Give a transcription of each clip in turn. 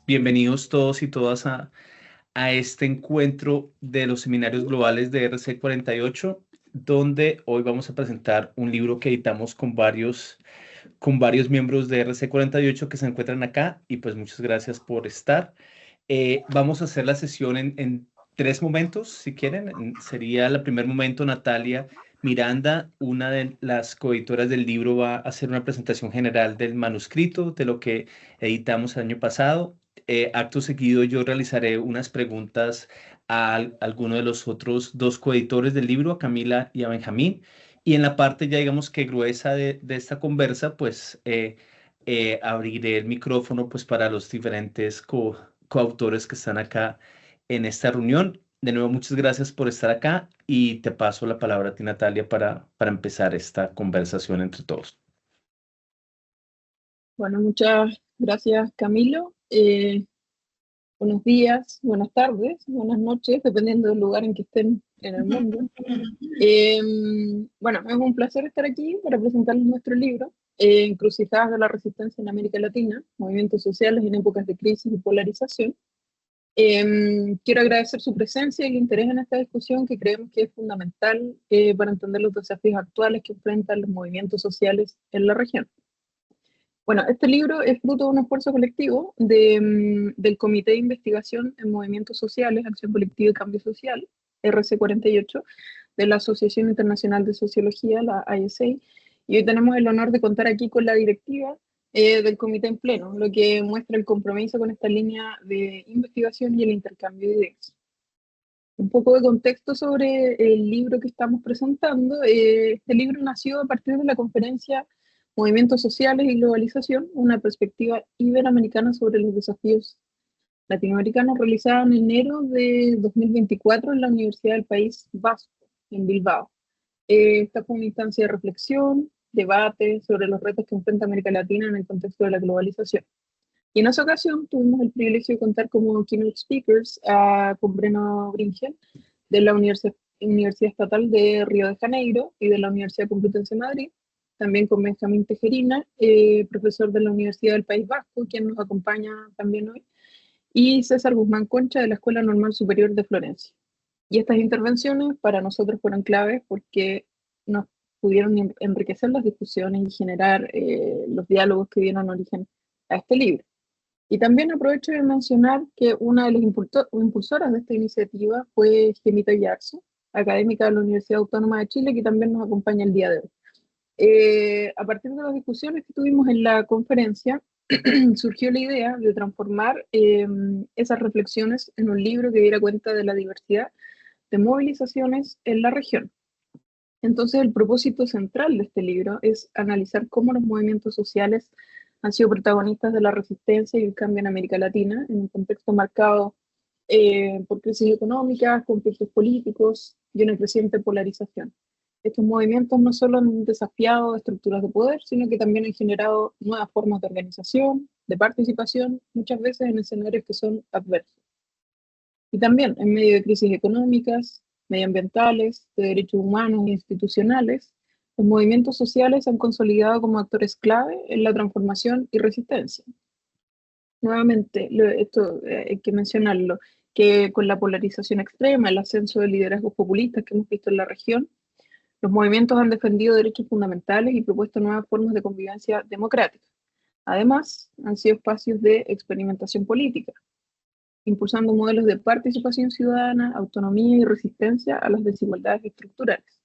Bienvenidos todos y todas a este encuentro de los seminarios globales de RC48, donde hoy vamos a presentar un libro que editamos con varios miembros de RC48 que se encuentran acá y pues muchas gracias por estar. Vamos a hacer la sesión en tres momentos, si quieren. Sería el primer momento, Natalia Miranda, una de las coeditoras del libro, va a hacer una presentación general del manuscrito, de lo que editamos el año pasado. Acto seguido, yo realizaré unas preguntas a alguno de los otros dos coeditores del libro, a Camila y a Benjamín. Y en la parte ya digamos que gruesa de esta conversa, pues abriré el micrófono pues para los diferentes coautores que están acá en esta reunión. De nuevo, muchas gracias por estar acá y te paso la palabra a ti, Natalia, para empezar esta conversación entre todos. Bueno, muchas gracias, Camilo. Buenos días, buenas tardes, buenas noches, dependiendo del lugar en que estén en el mundo. Bueno, es un placer estar aquí para presentarles nuestro libro, Encrucijadas de la Resistencia en América Latina, Movimientos Sociales en Épocas de Crisis y Polarización. Quiero agradecer su presencia y el interés en esta discusión, que creemos que es fundamental para entender los desafíos actuales que enfrentan los movimientos sociales en la región. Bueno, este libro es fruto de un esfuerzo colectivo del Comité de Investigación en Movimientos Sociales, Acción Colectiva y Cambio Social, RC48, de la Asociación Internacional de Sociología, la ISA, y hoy tenemos el honor de contar aquí con la directiva del comité en pleno, lo que muestra el compromiso con esta línea de investigación y el intercambio de ideas. Un poco de contexto sobre el libro que estamos presentando. Este libro nació a partir de la conferencia Movimientos Sociales y Globalización, una perspectiva iberoamericana sobre los desafíos latinoamericanos, realizada en enero de 2024 en la Universidad del País Vasco, en Bilbao. Esta fue una instancia de reflexión, debate sobre los retos que enfrenta América Latina en el contexto de la globalización. Y en esa ocasión tuvimos el privilegio de contar como keynote speakers con Breno Bringen, de la Universidad Estatal de Río de Janeiro y de la Universidad Complutense de Madrid, también con Benjamín Tejerina, profesor de la Universidad del País Vasco, quien nos acompaña también hoy, y César Guzmán Concha, de la Escuela Normal Superior de Florencia. Y estas intervenciones para nosotros fueron claves porque nos pudieron enriquecer las discusiones y generar los diálogos que dieron origen a este libro. Y también aprovecho de mencionar que una de las impulsoras de esta iniciativa fue Gemita Yarzo, académica de la Universidad Autónoma de Chile, que también nos acompaña el día de hoy. A partir de las discusiones que tuvimos en la conferencia, surgió la idea de transformar esas reflexiones en un libro que diera cuenta de la diversidad de movilizaciones en la región. Entonces, el propósito central de este libro es analizar cómo los movimientos sociales han sido protagonistas de la resistencia y el cambio en América Latina, en un contexto marcado por crisis económicas, conflictos políticos y una creciente polarización. Estos movimientos no solo han desafiado estructuras de poder, sino que también han generado nuevas formas de organización, de participación, muchas veces en escenarios que son adversos. Y también en medio de crisis económicas, medioambientales, de derechos humanos e institucionales, los movimientos sociales se han consolidado como actores clave en la transformación y resistencia. Nuevamente, esto hay que mencionarlo, que con la polarización extrema, el ascenso de liderazgos populistas que hemos visto en la región, los movimientos han defendido derechos fundamentales y propuesto nuevas formas de convivencia democrática. Además, han sido espacios de experimentación política, impulsando modelos de participación ciudadana, autonomía y resistencia a las desigualdades estructurales.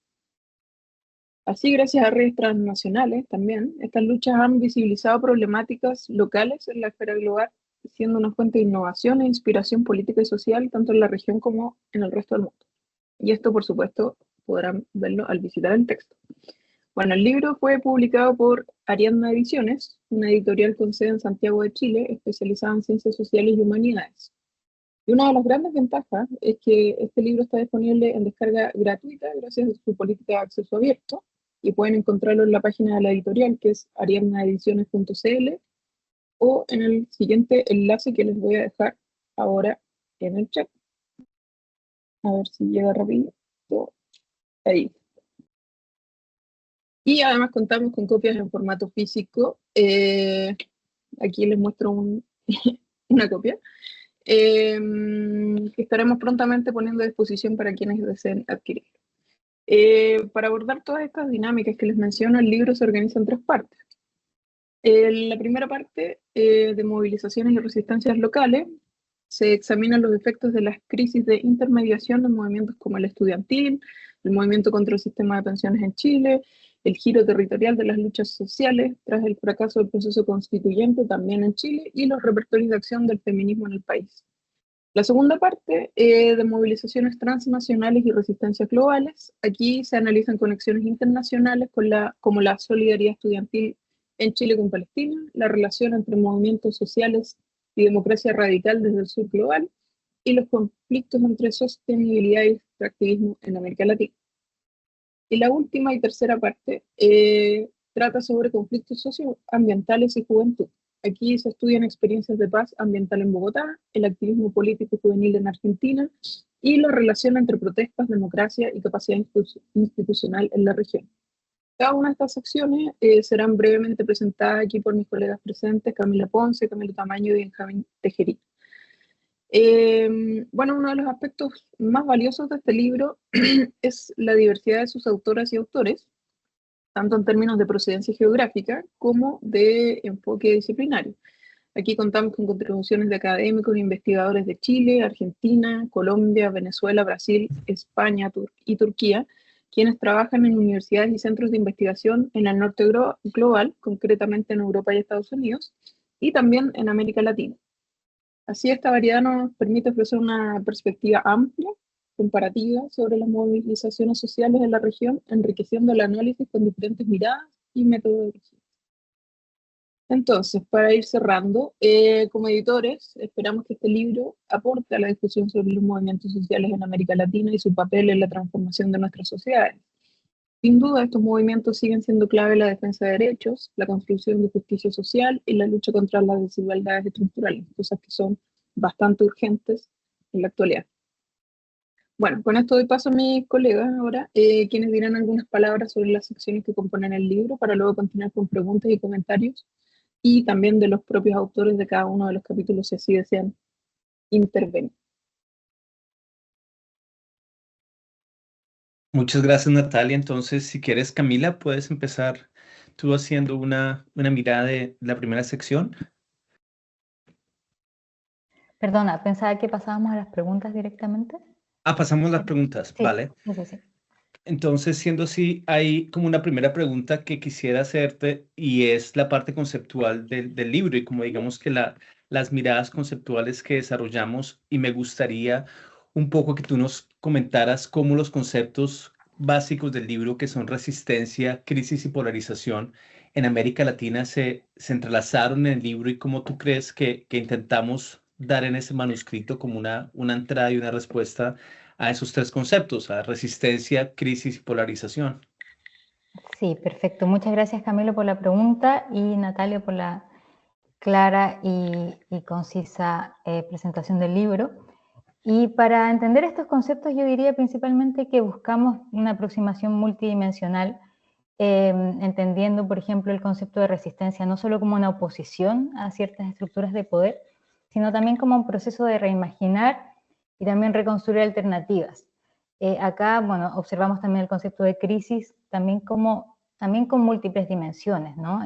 Así, gracias a redes transnacionales también, estas luchas han visibilizado problemáticas locales en la esfera global, siendo una fuente de innovación e inspiración política y social tanto en la región como en el resto del mundo. Y esto, por supuesto, podrán verlo al visitar el texto. Bueno, el libro fue publicado por Ariadna Ediciones, una editorial con sede en Santiago de Chile, especializada en ciencias sociales y humanidades. Y una de las grandes ventajas es que este libro está disponible en descarga gratuita gracias a su política de acceso abierto, y pueden encontrarlo en la página de la editorial, que es ariadnaediciones.cl, o en el siguiente enlace que les voy a dejar ahora en el chat. A ver si llega rápido. Ahí. Y además contamos con copias en formato físico. Aquí les muestro un una copia, que estaremos prontamente poniendo a disposición para quienes deseen adquirir. Para abordar todas estas dinámicas que les menciono, el libro se organiza en tres partes. La primera parte, de movilizaciones y resistencias locales, se examinan los efectos de las crisis de intermediación en movimientos como el estudiantil, el movimiento contra el sistema de pensiones en Chile, el giro territorial de las luchas sociales tras el fracaso del proceso constituyente también en Chile y los repertorios de acción del feminismo en el país. La segunda parte, de movilizaciones transnacionales y resistencias globales. Aquí se analizan conexiones internacionales como la solidaridad estudiantil en Chile con Palestina, la relación entre movimientos sociales y democracia radical desde el sur global, y los conflictos entre sostenibilidad y extractivismo en América Latina. Y la última y tercera parte trata sobre conflictos socioambientales y juventud. Aquí se estudian experiencias de paz ambiental en Bogotá, el activismo político y juvenil en Argentina y la relación entre protestas, democracia y capacidad institucional en la región. Cada una de estas secciones serán brevemente presentadas aquí por mis colegas presentes, Camila Ponce, Camilo Tamaño y Benjamín Tejerí. Bueno, uno de los aspectos más valiosos de este libro es la diversidad de sus autoras y autores, tanto en términos de procedencia geográfica como de enfoque disciplinario. Aquí contamos con contribuciones de académicos e investigadores de Chile, Argentina, Colombia, Venezuela, Brasil, España y Turquía, quienes trabajan en universidades y centros de investigación en el norte global, concretamente en Europa y Estados Unidos, y también en América Latina. Así, esta variedad nos permite ofrecer una perspectiva amplia, comparativa, sobre las movilizaciones sociales en la región, enriqueciendo el análisis con diferentes miradas y metodologías. Entonces, para ir cerrando, como editores, esperamos que este libro aporte a la discusión sobre los movimientos sociales en América Latina y su papel en la transformación de nuestras sociedades. Sin duda, estos movimientos siguen siendo clave en la defensa de derechos, la construcción de justicia social y la lucha contra las desigualdades estructurales, cosas que son bastante urgentes en la actualidad. Bueno, con esto doy paso a mis colegas ahora, quienes dirán algunas palabras sobre las secciones que componen el libro, para luego continuar con preguntas y comentarios, y también de los propios autores de cada uno de los capítulos, si así desean intervenir. Muchas gracias, Natalia. Entonces, si quieres, Camila, puedes empezar tú haciendo una mirada de la primera sección. Perdona, pensaba que pasábamos a las preguntas directamente. Pasamos las preguntas, Sí, vale. sí. Entonces, siendo así, hay como una primera pregunta que quisiera hacerte y es la parte conceptual del libro y como digamos que las miradas conceptuales que desarrollamos, y me gustaría un poco que tú nos comentaras cómo los conceptos básicos del libro, que son resistencia, crisis y polarización en América Latina, se entrelazaron en el libro y cómo tú crees que intentamos dar en ese manuscrito como una entrada y una respuesta a esos tres conceptos, a resistencia, crisis y polarización. Sí, perfecto. Muchas gracias, Camilo, por la pregunta, y Natalia por la clara y concisa presentación del libro. Y para entender estos conceptos, yo diría principalmente que buscamos una aproximación multidimensional, entendiendo, por ejemplo, el concepto de resistencia no solo como una oposición a ciertas estructuras de poder, sino también como un proceso de reimaginar y también reconstruir alternativas. Acá, bueno, observamos también el concepto de crisis también con múltiples dimensiones, ¿no?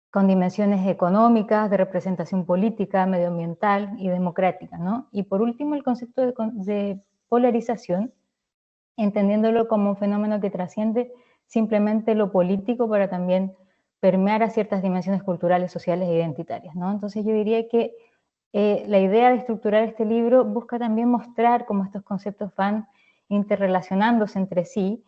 Con dimensiones económicas, de representación política, medioambiental y democrática, ¿no? Y por último, el concepto de polarización, entendiéndolo como un fenómeno que trasciende simplemente lo político para también permear a ciertas dimensiones culturales, sociales e identitarias, ¿no? Entonces yo diría que la idea de estructurar este libro busca también mostrar cómo estos conceptos van interrelacionándose entre sí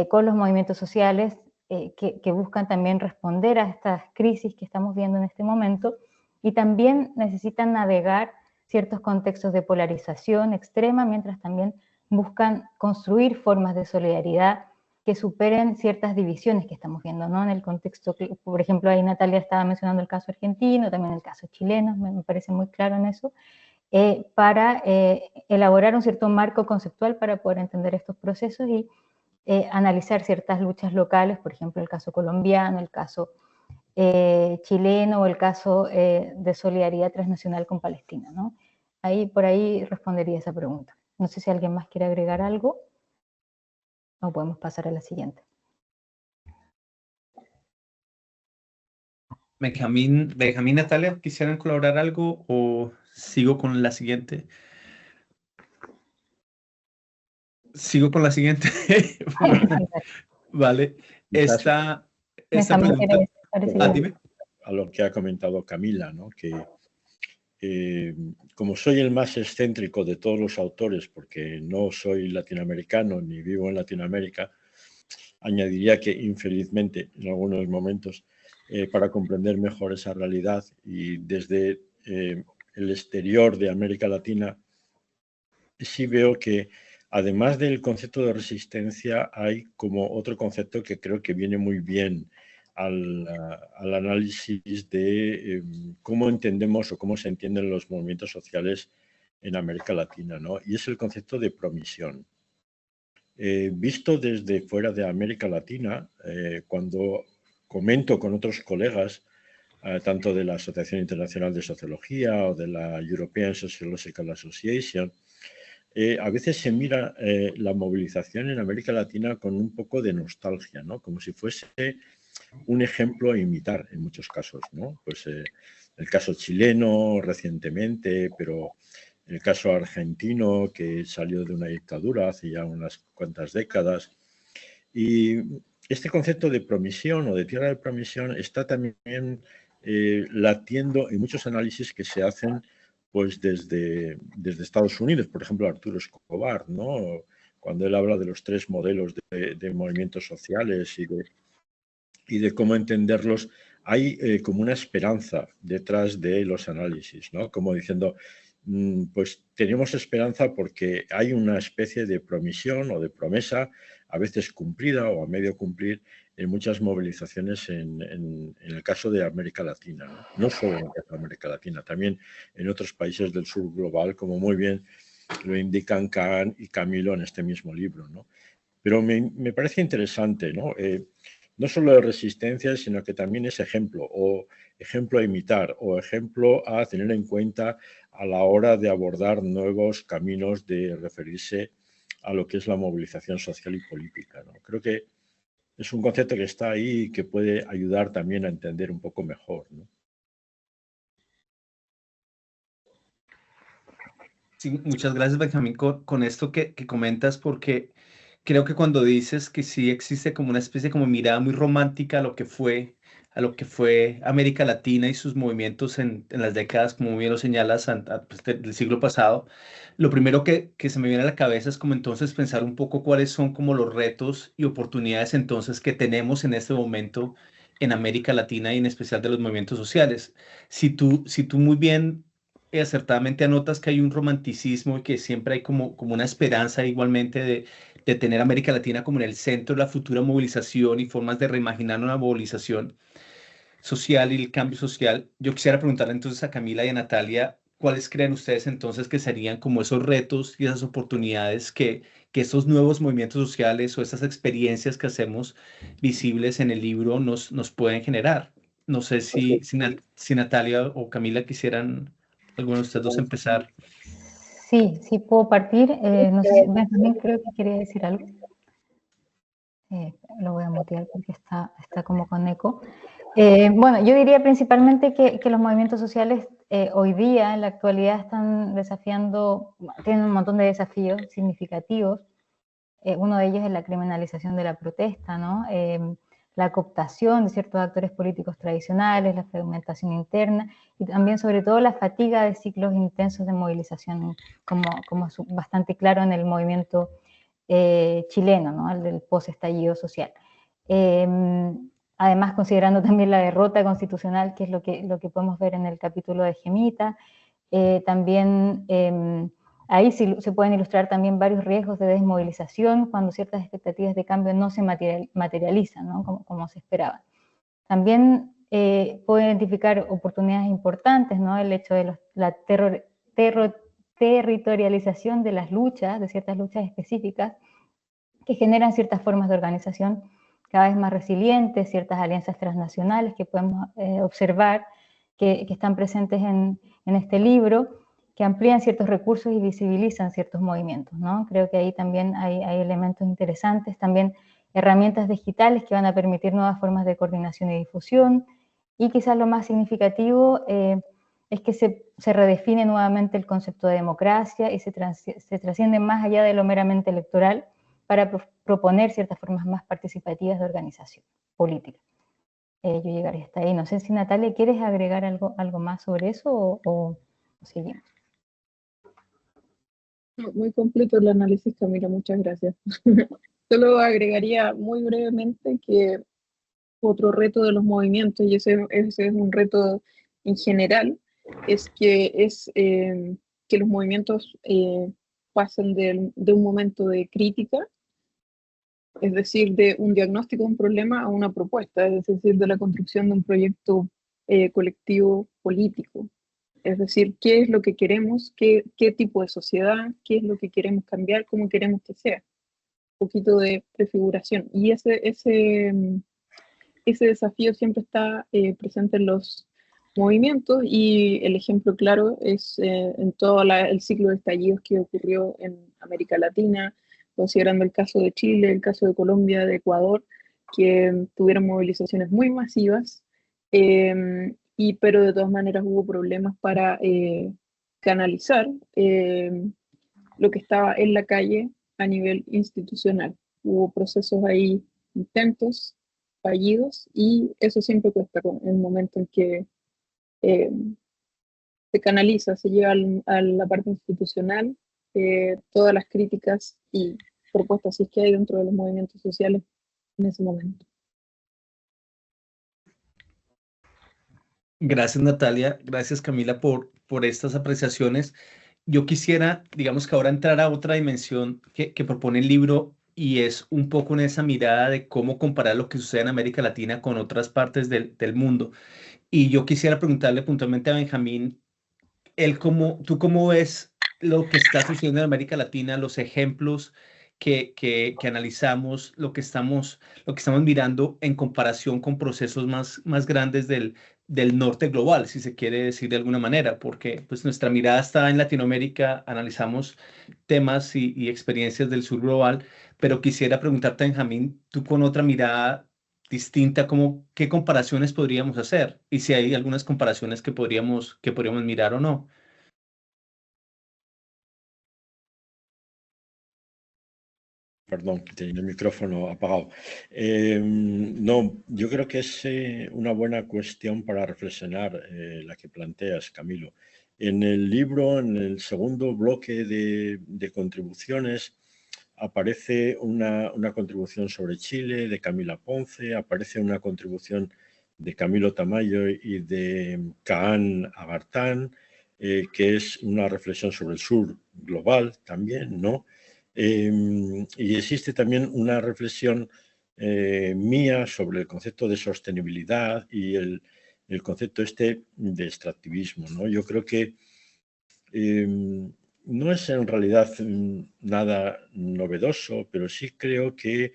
con los movimientos sociales que buscan también responder a estas crisis que estamos viendo en este momento, y también necesitan navegar ciertos contextos de polarización extrema, mientras también buscan construir formas de solidaridad que superen ciertas divisiones que estamos viendo, ¿no? En el contexto, por ejemplo, ahí Natalia estaba mencionando el caso argentino, también el caso chileno, me parece muy claro en eso, para elaborar un cierto marco conceptual para poder entender estos procesos y analizar ciertas luchas locales, por ejemplo, el caso colombiano, el caso chileno o el caso de solidaridad transnacional con Palestina, ¿no? Por ahí respondería esa pregunta. No sé si alguien más quiere agregar algo o podemos pasar a la siguiente. Benjamín, Natalia, ¿quisieran colaborar algo o sigo con la siguiente? Sigo con la siguiente. Vale. Esta pregunta. Dime. A lo que ha comentado Camila, ¿no? Que como soy el más excéntrico de todos los autores, porque no soy latinoamericano ni vivo en Latinoamérica, añadiría que infelizmente en algunos momentos, para comprender mejor esa realidad y desde el exterior de América Latina, sí veo que además del concepto de resistencia hay como otro concepto que creo que viene muy bien al análisis de cómo entendemos o cómo se entienden los movimientos sociales en América Latina, ¿no? Y es el concepto de promisión. Visto desde fuera de América Latina, cuando comento con otros colegas, tanto de la Asociación Internacional de Sociología o de la European Sociological Association, a veces se mira la movilización en América Latina con un poco de nostalgia, ¿no? Como si fuese un ejemplo a imitar en muchos casos, ¿no? Pues el caso chileno recientemente, pero el caso argentino que salió de una dictadura hace ya unas cuantas décadas. Y este concepto de promisión o de tierra de promisión está también latiendo en muchos análisis que se hacen pues desde Estados Unidos, por ejemplo, Arturo Escobar, ¿no? Cuando él habla de los 3 modelos de movimientos sociales y de cómo entenderlos, hay como una esperanza detrás de los análisis, ¿no? Como diciendo, pues tenemos esperanza porque hay una especie de promisión o de promesa, a veces cumplida o a medio cumplir, en muchas movilizaciones en el caso de América Latina, ¿no? No solo en el caso de América Latina, también en otros países del sur global, como muy bien lo indican Kahn y Camilo en este mismo libro, ¿no? Pero me parece interesante, ¿no? No solo de resistencia, sino que también es ejemplo, o ejemplo a imitar, o ejemplo a tener en cuenta a la hora de abordar nuevos caminos de referirse a lo que es la movilización social y política, ¿no? Creo que es un concepto que está ahí y que puede ayudar también a entender un poco mejor, ¿no? Sí, muchas gracias, Benjamín, con esto que comentas, porque creo que cuando dices que sí existe como una especie como mirada muy romántica a lo que fue América Latina y sus movimientos en las décadas, como bien lo señalas, pues, del siglo pasado, lo primero que se me viene a la cabeza es como entonces pensar un poco cuáles son como los retos y oportunidades entonces que tenemos en este momento en América Latina y en especial de los movimientos sociales. Si tú muy bien acertadamente anotas que hay un romanticismo y que siempre hay como una esperanza igualmente de tener América Latina como en el centro de la futura movilización y formas de reimaginar una movilización social y el cambio social. Yo quisiera preguntarle entonces a Camila y a Natalia, ¿cuáles creen ustedes entonces que serían como esos retos y esas oportunidades que estos nuevos movimientos sociales o estas experiencias que hacemos visibles en el libro nos pueden generar? No sé si Natalia o Camila quisieran alguno de ustedes dos empezar. Sí, sí puedo partir. No sé si Benjamín creo que quería decir algo. Lo voy a mutear porque está como con eco. Bueno, yo diría principalmente que los movimientos sociales hoy día, en la actualidad, están desafiando, tienen un montón de desafíos significativos. Uno de ellos es la criminalización de la protesta, ¿no? La cooptación de ciertos actores políticos tradicionales, la fragmentación interna y también, sobre todo, la fatiga de ciclos intensos de movilización, como es bastante claro en el movimiento chileno, ¿no? El del post-estallido social. Además, considerando también la derrota constitucional, que es lo que podemos ver en el capítulo de Gemita, también ahí se pueden ilustrar también varios riesgos de desmovilización cuando ciertas expectativas de cambio no se materializan, ¿no? Como se esperaba. También puedo identificar oportunidades importantes, ¿no? El hecho de la territorialización de las luchas, de ciertas luchas específicas, que generan ciertas formas de organización cada vez más resilientes, ciertas alianzas transnacionales que podemos observar que están presentes en este libro, que amplían ciertos recursos y visibilizan ciertos movimientos, ¿no? Creo que ahí también hay elementos interesantes, también herramientas digitales que van a permitir nuevas formas de coordinación y difusión, y quizás lo más significativo es que se redefine nuevamente el concepto de democracia y se trasciende más allá de lo meramente electoral para proponer ciertas formas más participativas de organización política. Yo llegaría hasta ahí. No sé si Natalia, ¿quieres agregar algo más sobre eso o seguimos? Muy completo el análisis, Camila, muchas gracias. Solo agregaría muy brevemente que otro reto de los movimientos, y ese es un reto en general, es que los movimientos pasen de un momento de crítica, es decir, de un diagnóstico de un problema a una propuesta, es decir, de la construcción de un proyecto colectivo político. Es decir, qué es lo que queremos, qué tipo de sociedad, qué es lo que queremos cambiar, cómo queremos que sea. Un poquito de prefiguración. Y ese desafío siempre está presente en los movimientos, y el ejemplo claro es en todo el ciclo de estallidos que ocurrió en América Latina, considerando el caso de Chile, el caso de Colombia, de Ecuador, que tuvieron movilizaciones muy masivas, pero de todas maneras hubo problemas para canalizar lo que estaba en la calle a nivel institucional. Hubo procesos ahí, intentos fallidos, y eso siempre cuesta en el momento en que eh, se canaliza, se lleva a la parte institucional todas las críticas y propuestas que hay dentro de los movimientos sociales en ese momento. Gracias, Natalia. Gracias, Camila, por estas apreciaciones. Yo quisiera, digamos que ahora entrar a otra dimensión que propone el libro, y es un poco en esa mirada de cómo comparar lo que sucede en América Latina con otras partes del mundo. Y yo quisiera preguntarle puntualmente a Benjamín, ¿tú cómo ves lo que está sucediendo en América Latina, los ejemplos que analizamos, lo que estamos mirando en comparación con procesos más grandes del norte global, si se quiere decir de alguna manera? Porque pues nuestra mirada está en Latinoamérica, analizamos temas y experiencias del sur global, pero quisiera preguntarte, Benjamín, tú con otra mirada distinta, ¿qué comparaciones podríamos hacer? Y si hay algunas comparaciones que podríamos mirar o no. Perdón, que tenía el micrófono apagado. No, yo creo que es una buena cuestión para reflexionar la que planteas, Camilo. En el libro, en el segundo bloque de contribuciones, aparece una contribución sobre Chile de Camila Ponce, aparece una contribución de Camilo Tamayo y de Kaan Agartán, que es una reflexión sobre el sur global también, ¿no? Y existe también una reflexión mía sobre el concepto de sostenibilidad y el concepto de extractivismo, ¿no? Yo creo que no es en realidad nada novedoso, pero sí creo que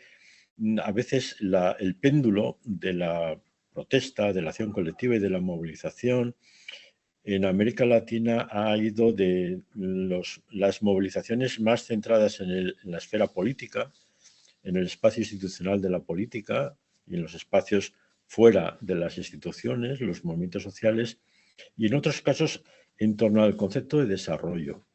a veces el péndulo de la protesta, de la acción colectiva y de la movilización en América Latina ha ido de las movilizaciones más centradas en la esfera política, en el espacio institucional de la política y en los espacios fuera de las instituciones, los movimientos sociales, y en otros casos en torno al concepto de desarrollo.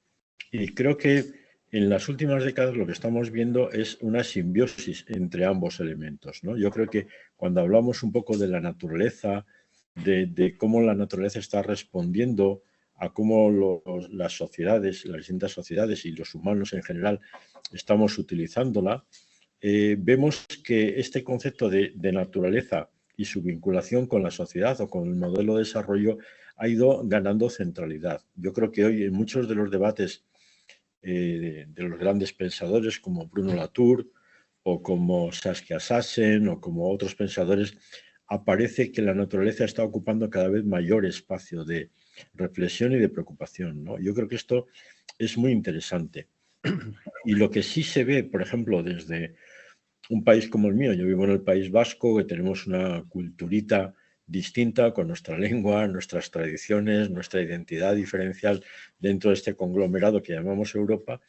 Y creo que en las últimas décadas lo que estamos viendo es una simbiosis entre ambos elementos, ¿no? Yo creo que cuando hablamos un poco de la naturaleza, de cómo la naturaleza está respondiendo a cómo las sociedades, las distintas sociedades y los humanos en general estamos utilizándola, vemos que este concepto de naturaleza y su vinculación con la sociedad o con el modelo de desarrollo ha ido ganando centralidad. Yo creo que hoy en muchos de los debates de los grandes pensadores como Bruno Latour o como Saskia Sassen o como otros pensadores, aparece que la naturaleza está ocupando cada vez mayor espacio de reflexión y de preocupación, ¿no? Yo creo que esto es muy interesante. Y lo que sí se ve, por ejemplo, desde un país como el mío, yo vivo en el País Vasco, que tenemos una culturita distinta con nuestra lengua, nuestras tradiciones, nuestra identidad diferencial dentro de este conglomerado que llamamos Europa,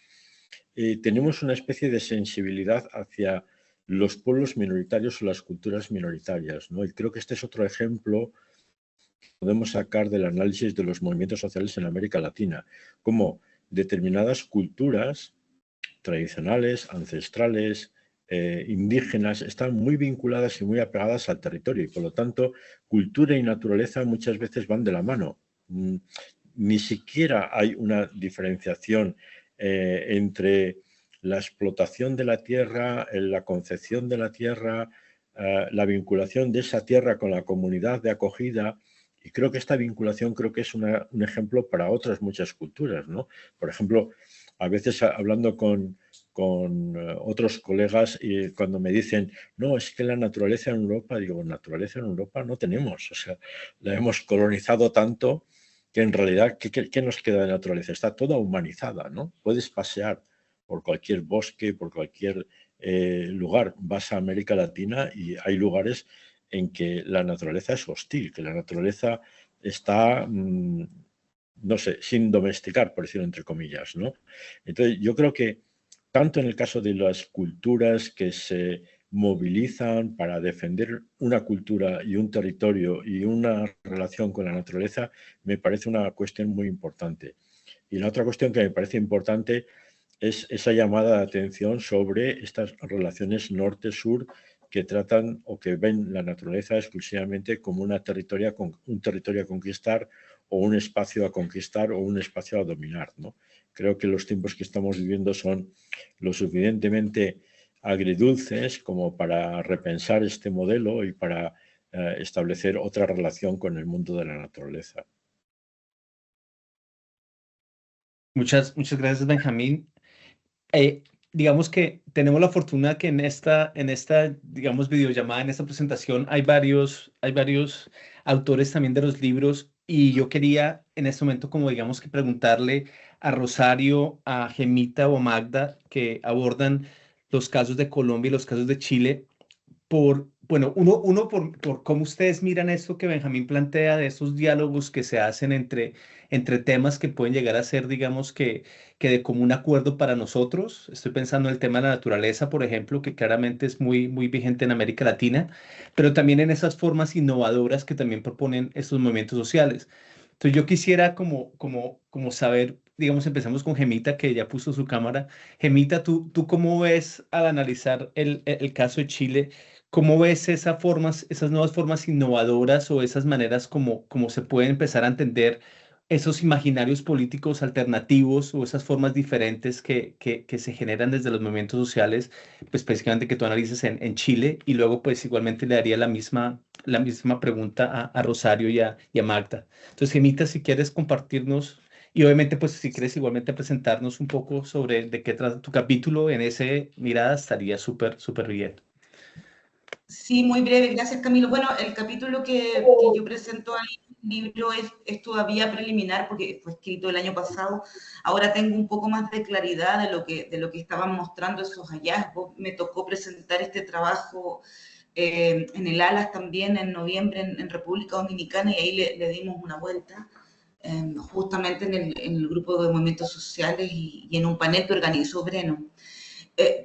tenemos una especie de sensibilidad hacia los pueblos minoritarios o las culturas minoritarias, ¿no? Y creo que este es otro ejemplo que podemos sacar del análisis de los movimientos sociales en América Latina, como determinadas culturas tradicionales, ancestrales, indígenas, están muy vinculadas y muy apegadas al territorio y por lo tanto cultura y naturaleza muchas veces van de la mano. Ni siquiera hay una diferenciación entre la explotación de la tierra, la concepción de la tierra, la vinculación de esa tierra con la comunidad de acogida. Y creo que esta vinculación creo que es un ejemplo para otras muchas culturas, ¿no? Por ejemplo, a veces hablando con otros colegas y cuando me dicen, no, es que la naturaleza en Europa, digo, naturaleza en Europa no tenemos, o sea, la hemos colonizado tanto que en realidad, ¿qué nos queda de naturaleza? Está toda humanizada, ¿no? Puedes pasear por cualquier bosque, por cualquier lugar, vas a América Latina y hay lugares en que la naturaleza es hostil, que la naturaleza está, no sé, sin domesticar, por decirlo entre comillas, ¿no? Entonces, yo creo que tanto en el caso de las culturas que se movilizan para defender una cultura y un territorio y una relación con la naturaleza, me parece una cuestión muy importante. Y la otra cuestión que me parece importante es esa llamada de atención sobre estas relaciones norte-sur que tratan o que ven la naturaleza exclusivamente como un territorio a conquistar o un espacio a conquistar o un espacio a dominar, ¿no? Creo que los tiempos que estamos viviendo son lo suficientemente agridulces como para repensar este modelo y para establecer otra relación con el mundo de la naturaleza. Muchas gracias, Benjamín. Digamos que tenemos la fortuna que en esta, digamos, videollamada, en esta presentación, hay varios autores también de los libros y yo quería en este momento, como digamos que preguntarle a Rosario, a Gemita o a Magda, que abordan los casos de Colombia y los casos de Chile, bueno, uno por cómo ustedes miran esto que Benjamín plantea de esos diálogos que se hacen entre temas que pueden llegar a ser, digamos, que de común acuerdo para nosotros. Estoy pensando en el tema de la naturaleza, por ejemplo, que claramente es muy vigente en América Latina, pero también en esas formas innovadoras que también proponen estos movimientos sociales. Entonces yo quisiera como saber, digamos, empezamos con Gemita, que ya puso su cámara. Gemita, ¿tú cómo ves al analizar el caso de Chile? ¿Cómo ves esas nuevas formas innovadoras o esas maneras como se puede empezar a entender esos imaginarios políticos alternativos o esas formas diferentes que se generan desde los movimientos sociales, pues específicamente que tú analices en Chile? Y luego pues igualmente le daría la misma pregunta a Rosario y a Magda. Entonces, Gemita, si quieres compartirnos y obviamente pues si quieres igualmente presentarnos un poco sobre de qué trata tu capítulo en ese mirada, estaría súper bien. Sí, muy breve, gracias Camilo. Bueno, el capítulo que yo presento ahí en el libro es todavía preliminar porque fue escrito el año pasado. Ahora tengo un poco más de claridad de lo que estaban mostrando esos hallazgos. Me tocó presentar este trabajo en el ALAS también en noviembre en República Dominicana y ahí le dimos una vuelta. Justamente en el grupo de movimientos sociales y en un panel que organizó Breno.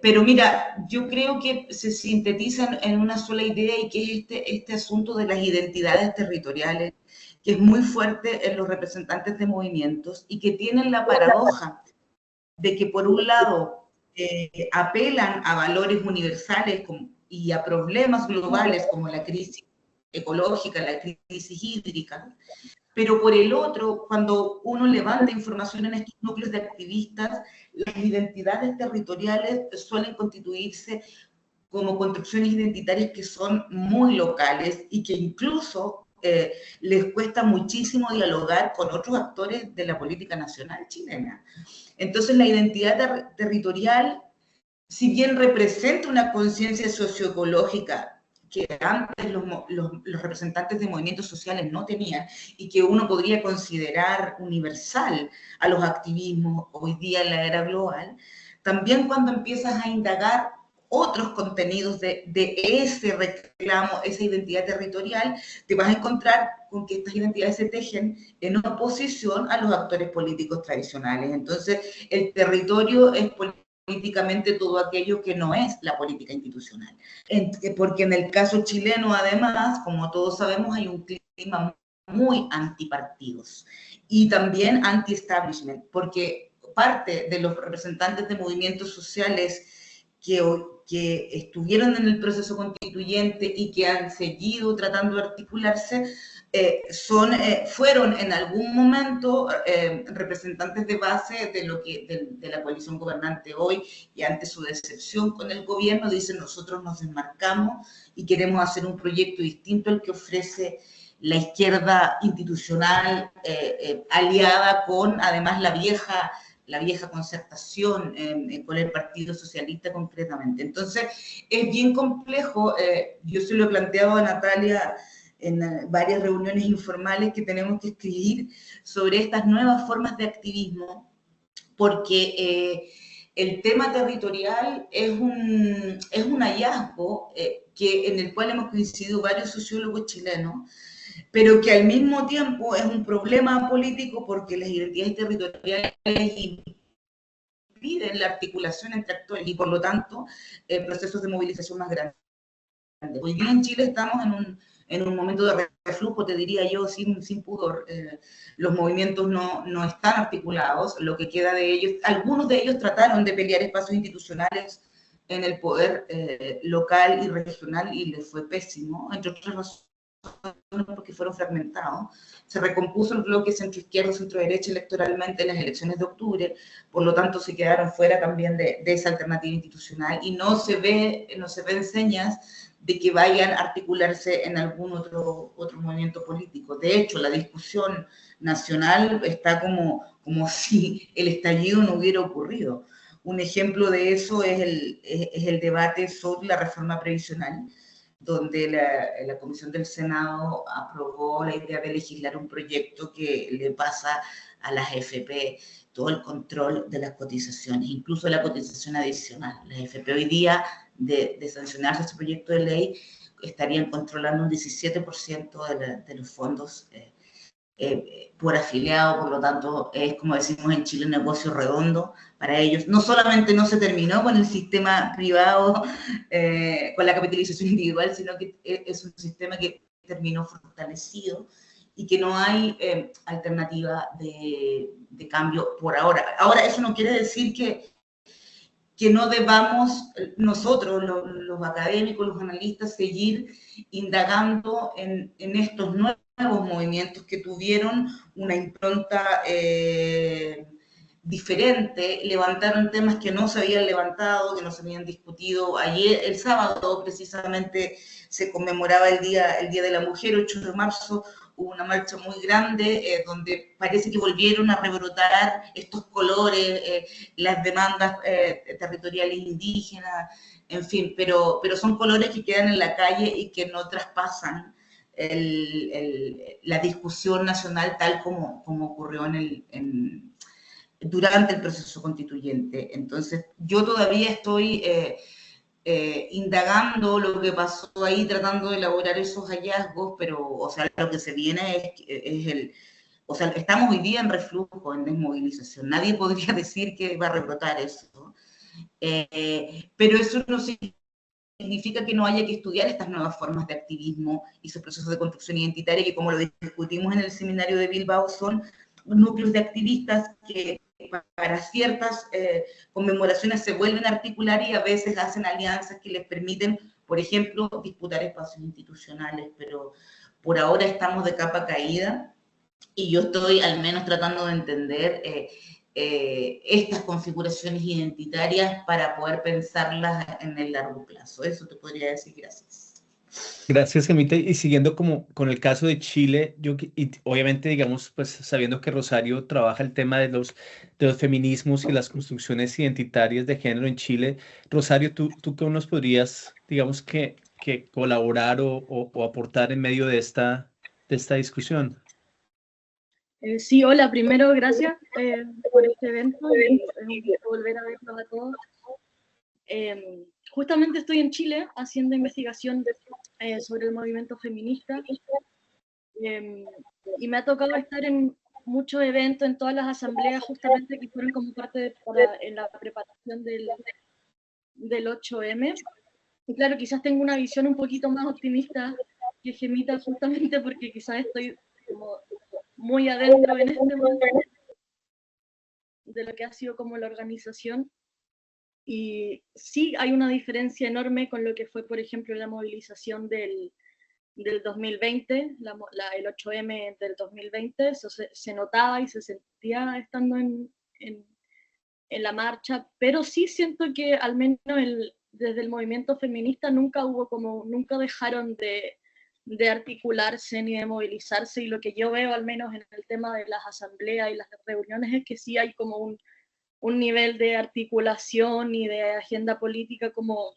Pero mira, yo creo que se sintetiza en una sola idea y que es este asunto de las identidades territoriales, que es muy fuerte en los representantes de movimientos y que tienen la paradoja de que por un lado apelan a valores universales y a problemas globales como la crisis ecológica, la crisis hídrica, pero por el otro, cuando uno levanta información en estos núcleos de activistas, las identidades territoriales suelen constituirse como construcciones identitarias que son muy locales y que incluso les cuesta muchísimo dialogar con otros actores de la política nacional chilena. Entonces la identidad territorial, si bien representa una conciencia socioecológica que antes los representantes de movimientos sociales no tenían y que uno podría considerar universal a los activismos hoy día en la era global, también cuando empiezas a indagar otros contenidos de ese reclamo, esa identidad territorial, te vas a encontrar con que estas identidades se tejen en oposición a los actores políticos tradicionales. Entonces, el territorio es políticamente todo aquello que no es la política institucional. Porque en el caso chileno, además, como todos sabemos, hay un clima muy antipartidos y también anti-establishment, porque parte de los representantes de movimientos sociales que estuvieron en el proceso constituyente y que han seguido tratando de articularse, fueron en algún momento representantes de base de la coalición gobernante hoy, y ante su decepción con el gobierno dicen: nosotros nos desmarcamos y queremos hacer un proyecto distinto al que ofrece la izquierda institucional, aliada con, además, la vieja concertación con el Partido Socialista concretamente. Entonces, es bien complejo. Yo se lo he planteado a Natalia en varias reuniones informales, que tenemos que escribir sobre estas nuevas formas de activismo, porque el tema territorial es un hallazgo en el cual hemos coincidido varios sociólogos chilenos, pero que al mismo tiempo es un problema político, porque las identidades territoriales impiden la articulación entre actores y, por lo tanto, procesos de movilización más grandes. Hoy día en Chile estamos en un momento de reflujo, te diría yo, sin pudor. Los movimientos no están articulados. Lo que queda de ellos, algunos de ellos trataron de pelear espacios institucionales en el poder local y regional, y les fue pésimo, entre otras razones porque fueron fragmentados. Se recompuso el bloque centro-izquierda, centro-derecha electoralmente en las elecciones de octubre, por lo tanto se quedaron fuera también de esa alternativa institucional, y no se ven señas de que vayan a articularse en algún otro movimiento político. De hecho, la discusión nacional está como si el estallido no hubiera ocurrido. Un ejemplo de eso es el debate sobre la reforma previsional, donde la Comisión del Senado aprobó la idea de legislar un proyecto que le pasa a las AFP todo el control de las cotizaciones, incluso la cotización adicional. Las AFP hoy día, de sancionarse ese proyecto de ley, estarían controlando un 17% de los fondos por afiliado. Por lo tanto, es, como decimos en Chile, un negocio redondo para ellos. No solamente no se terminó con el sistema privado, con la capitalización individual, sino que es un sistema que terminó fortalecido y que no hay alternativa de cambio por ahora. Ahora, eso no quiere decir que no debamos nosotros, los académicos, los analistas, seguir indagando en estos nuevos movimientos que tuvieron una impronta diferente, levantaron temas que no se habían levantado, que no se habían discutido. Ayer, el sábado, precisamente, se conmemoraba el Día de la Mujer, 8 de marzo, hubo una marcha muy grande donde parece que volvieron a rebrotar estos colores, las demandas territoriales indígenas, en fin, pero son colores que quedan en la calle y que no traspasan la discusión nacional tal como ocurrió durante el proceso constituyente. Entonces, yo todavía estoy indagando lo que pasó ahí, tratando de elaborar esos hallazgos, pero, o sea, lo que se viene o sea, estamos hoy día en reflujo, en desmovilización. Nadie podría decir que va a rebrotar eso. Pero eso no significa que no haya que estudiar estas nuevas formas de activismo y esos procesos de construcción identitaria, que, como lo discutimos en el seminario de Bilbao, son núcleos de activistas que para ciertas conmemoraciones se vuelven a articular y a veces hacen alianzas que les permiten, por ejemplo, disputar espacios institucionales, pero por ahora estamos de capa caída, y yo estoy al menos tratando de entender estas configuraciones identitarias para poder pensarlas en el largo plazo. Eso te podría decir. Gracias. Gracias, Gemita. Y siguiendo como con el caso de Chile, y obviamente, digamos, pues sabiendo que Rosario trabaja el tema de los feminismos y las construcciones identitarias de género en Chile, Rosario, ¿tú qué nos podrías, digamos, que colaborar o aportar en medio de esta discusión? Sí, hola, primero gracias por este evento, y es un gusto volver a verlos a todos. justamente estoy en Chile haciendo investigación sobre el movimiento feminista, y me ha tocado estar en muchos eventos, en todas las asambleas justamente que fueron como parte en la preparación del 8M. Y claro, quizás tengo una visión un poquito más optimista que Gemita, justamente porque quizás estoy como muy adentro en este momento de lo que ha sido como la organización. Y sí hay una diferencia enorme con lo que fue, por ejemplo, la movilización del 2020, el 8M del 2020, eso se notaba y se sentía estando en la marcha, pero sí siento que al menos desde el movimiento feminista nunca dejaron de articularse ni de movilizarse, y lo que yo veo al menos en el tema de las asambleas y las reuniones es que sí hay como un nivel de articulación y de agenda política como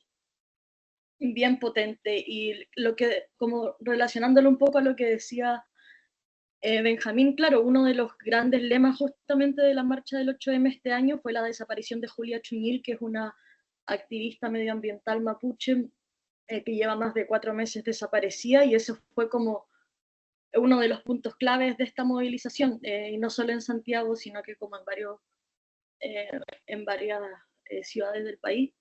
bien potente, y como relacionándolo un poco a lo que decía Benjamín, claro, uno de los grandes lemas justamente de la marcha del 8M este año fue la desaparición de Julia Chuñil, que es una activista medioambiental mapuche que lleva más de 4 meses desaparecida, y eso fue como uno de los puntos claves de esta movilización, y no solo en Santiago, sino que como en varias ciudades del país.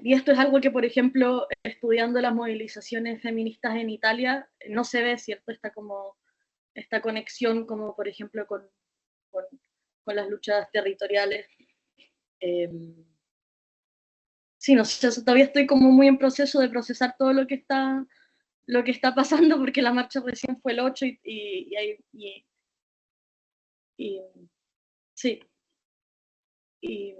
Y esto es algo que, por ejemplo, estudiando las movilizaciones feministas en Italia, no se ve, ¿cierto? Esta conexión, como por ejemplo con las luchas territoriales. Sí, no sé, todavía estoy como muy en proceso de procesar todo lo que está pasando, porque la marcha recién fue el 8 sí, y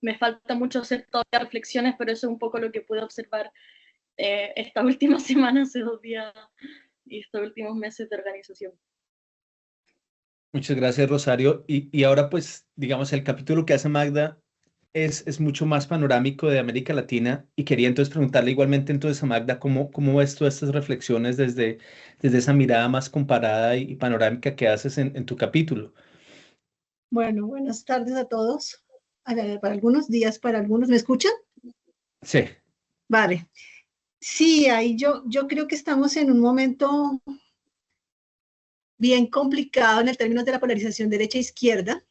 me falta mucho hacer todavía reflexiones, pero eso es un poco lo que pude observar esta última semana, hace 2 días, y estos últimos meses de organización. Muchas gracias, Rosario. Y ahora, pues, digamos, el capítulo que hace Magda es mucho más panorámico de América Latina, y quería entonces preguntarle igualmente entonces a Magda cómo ves tú estas reflexiones desde esa mirada más comparada y panorámica que haces en tu capítulo. Bueno, buenas tardes a todos. Para algunos días, para algunos, ¿me escuchan? Sí. Vale. Sí, ahí yo creo que estamos en un momento bien complicado en el términos de la polarización derecha-izquierda,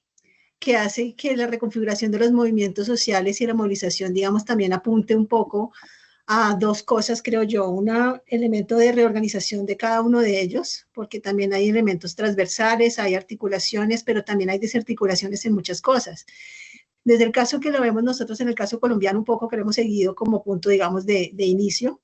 que hace que la reconfiguración de los movimientos sociales y la movilización, digamos, también apunte un poco a 2 cosas, creo yo. Un elemento de reorganización de cada uno de ellos, porque también hay elementos transversales, hay articulaciones, pero también hay desarticulaciones en muchas cosas. Desde el caso que lo vemos nosotros, en el caso colombiano, un poco que lo hemos seguido como punto, digamos, de inicio,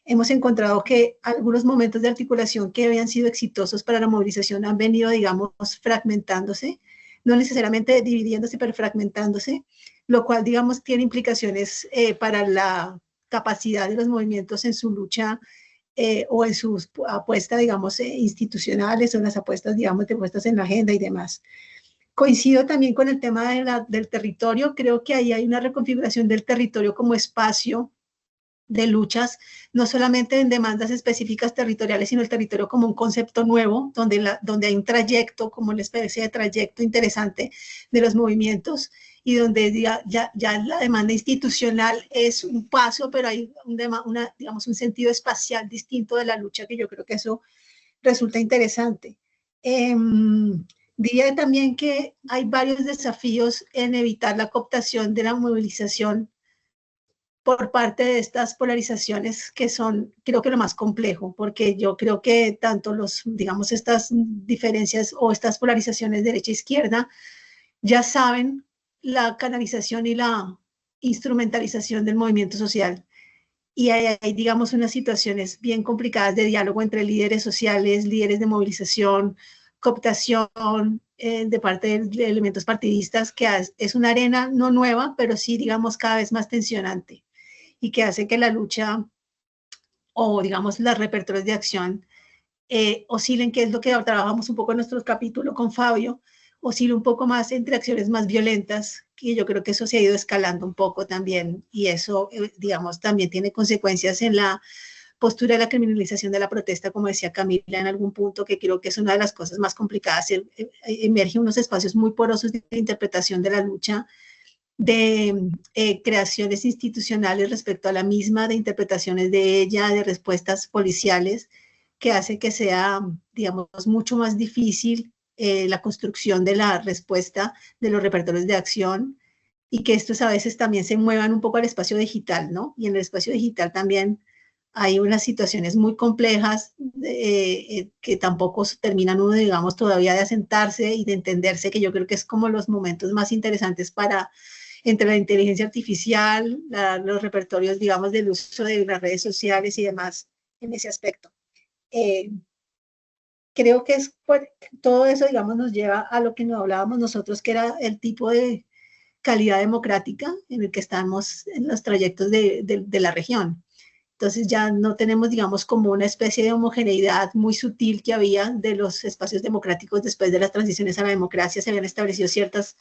hemos encontrado que algunos momentos de articulación que habían sido exitosos para la movilización han venido, digamos, fragmentándose, no necesariamente dividiéndose, pero fragmentándose, lo cual, digamos, tiene implicaciones para la capacidad de los movimientos en su lucha o en sus apuestas, digamos, institucionales, o en las apuestas, digamos, de puestas en la agenda y demás. Coincido también con el tema del territorio. Creo que ahí hay una reconfiguración del territorio como espacio de luchas, no solamente en demandas específicas territoriales, sino el territorio como un concepto nuevo, donde hay un trayecto, como una especie de trayecto interesante de los movimientos, y donde ya la demanda institucional es un paso, pero hay digamos, un sentido espacial distinto de la lucha, que yo creo que eso resulta interesante. Diría también que hay varios desafíos en evitar la cooptación de la movilización por parte de estas polarizaciones, que son, creo que lo más complejo, porque yo creo que tanto digamos, estas diferencias o estas polarizaciones derecha-izquierda ya saben la canalización y la instrumentalización del movimiento social. Y hay, digamos, unas situaciones bien complicadas de diálogo entre líderes sociales, líderes de movilización, cooptación de parte de elementos partidistas, que es una arena no nueva, pero sí, digamos, cada vez más tensionante, y que hace que la lucha o, digamos, las repertorios de acción oscilen, que es lo que trabajamos un poco en nuestro capítulo con Fabio, oscila un poco más entre acciones más violentas, que yo creo que eso se ha ido escalando un poco también, y eso, digamos, también tiene consecuencias en la postura de la criminalización de la protesta, como decía Camila en algún punto, que creo que es una de las cosas más complicadas. Emergen unos espacios muy porosos de interpretación de la lucha, de creaciones institucionales respecto a la misma, de interpretaciones de ella, de respuestas policiales, que hace que sea, digamos, mucho más difícil la construcción de la respuesta de los repertorios de acción, y que estos a veces también se muevan un poco al espacio digital, ¿no? Y en el espacio digital también hay unas situaciones muy complejas que tampoco terminan uno, digamos, todavía de asentarse y de entenderse, que yo creo que es como los momentos más interesantes para, entre la inteligencia artificial, los repertorios, digamos, del uso de las redes sociales y demás en ese aspecto. Creo que todo eso, digamos, nos lleva a lo que nos hablábamos nosotros, que era el tipo de calidad democrática en el que estamos en los trayectos de la región. Entonces ya no tenemos, digamos, como una especie de homogeneidad muy sutil que había de los espacios democráticos después de las transiciones a la democracia. Se habían establecido ciertas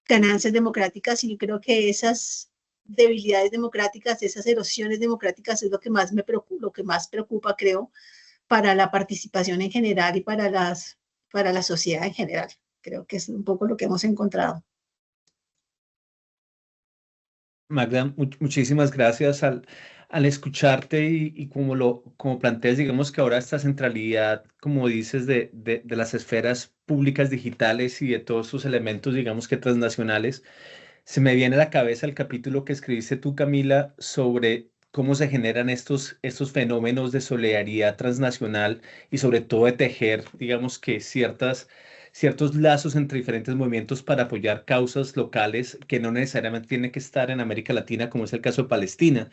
ganancias democráticas, y yo creo que esas debilidades democráticas, esas erosiones democráticas es lo que más preocupa, creo, para la participación en general y para la sociedad en general. Creo que es un poco lo que hemos encontrado. Magda, muchísimas gracias al escucharte y como planteas, digamos que ahora esta centralidad, como dices, de las esferas públicas digitales y de todos sus elementos, digamos que transnacionales, se me viene a la cabeza el capítulo que escribiste tú, Camila, sobre cómo se generan estos fenómenos de solidaridad transnacional y sobre todo de tejer, digamos que ciertos lazos entre diferentes movimientos para apoyar causas locales que no necesariamente tienen que estar en América Latina, como es el caso de Palestina.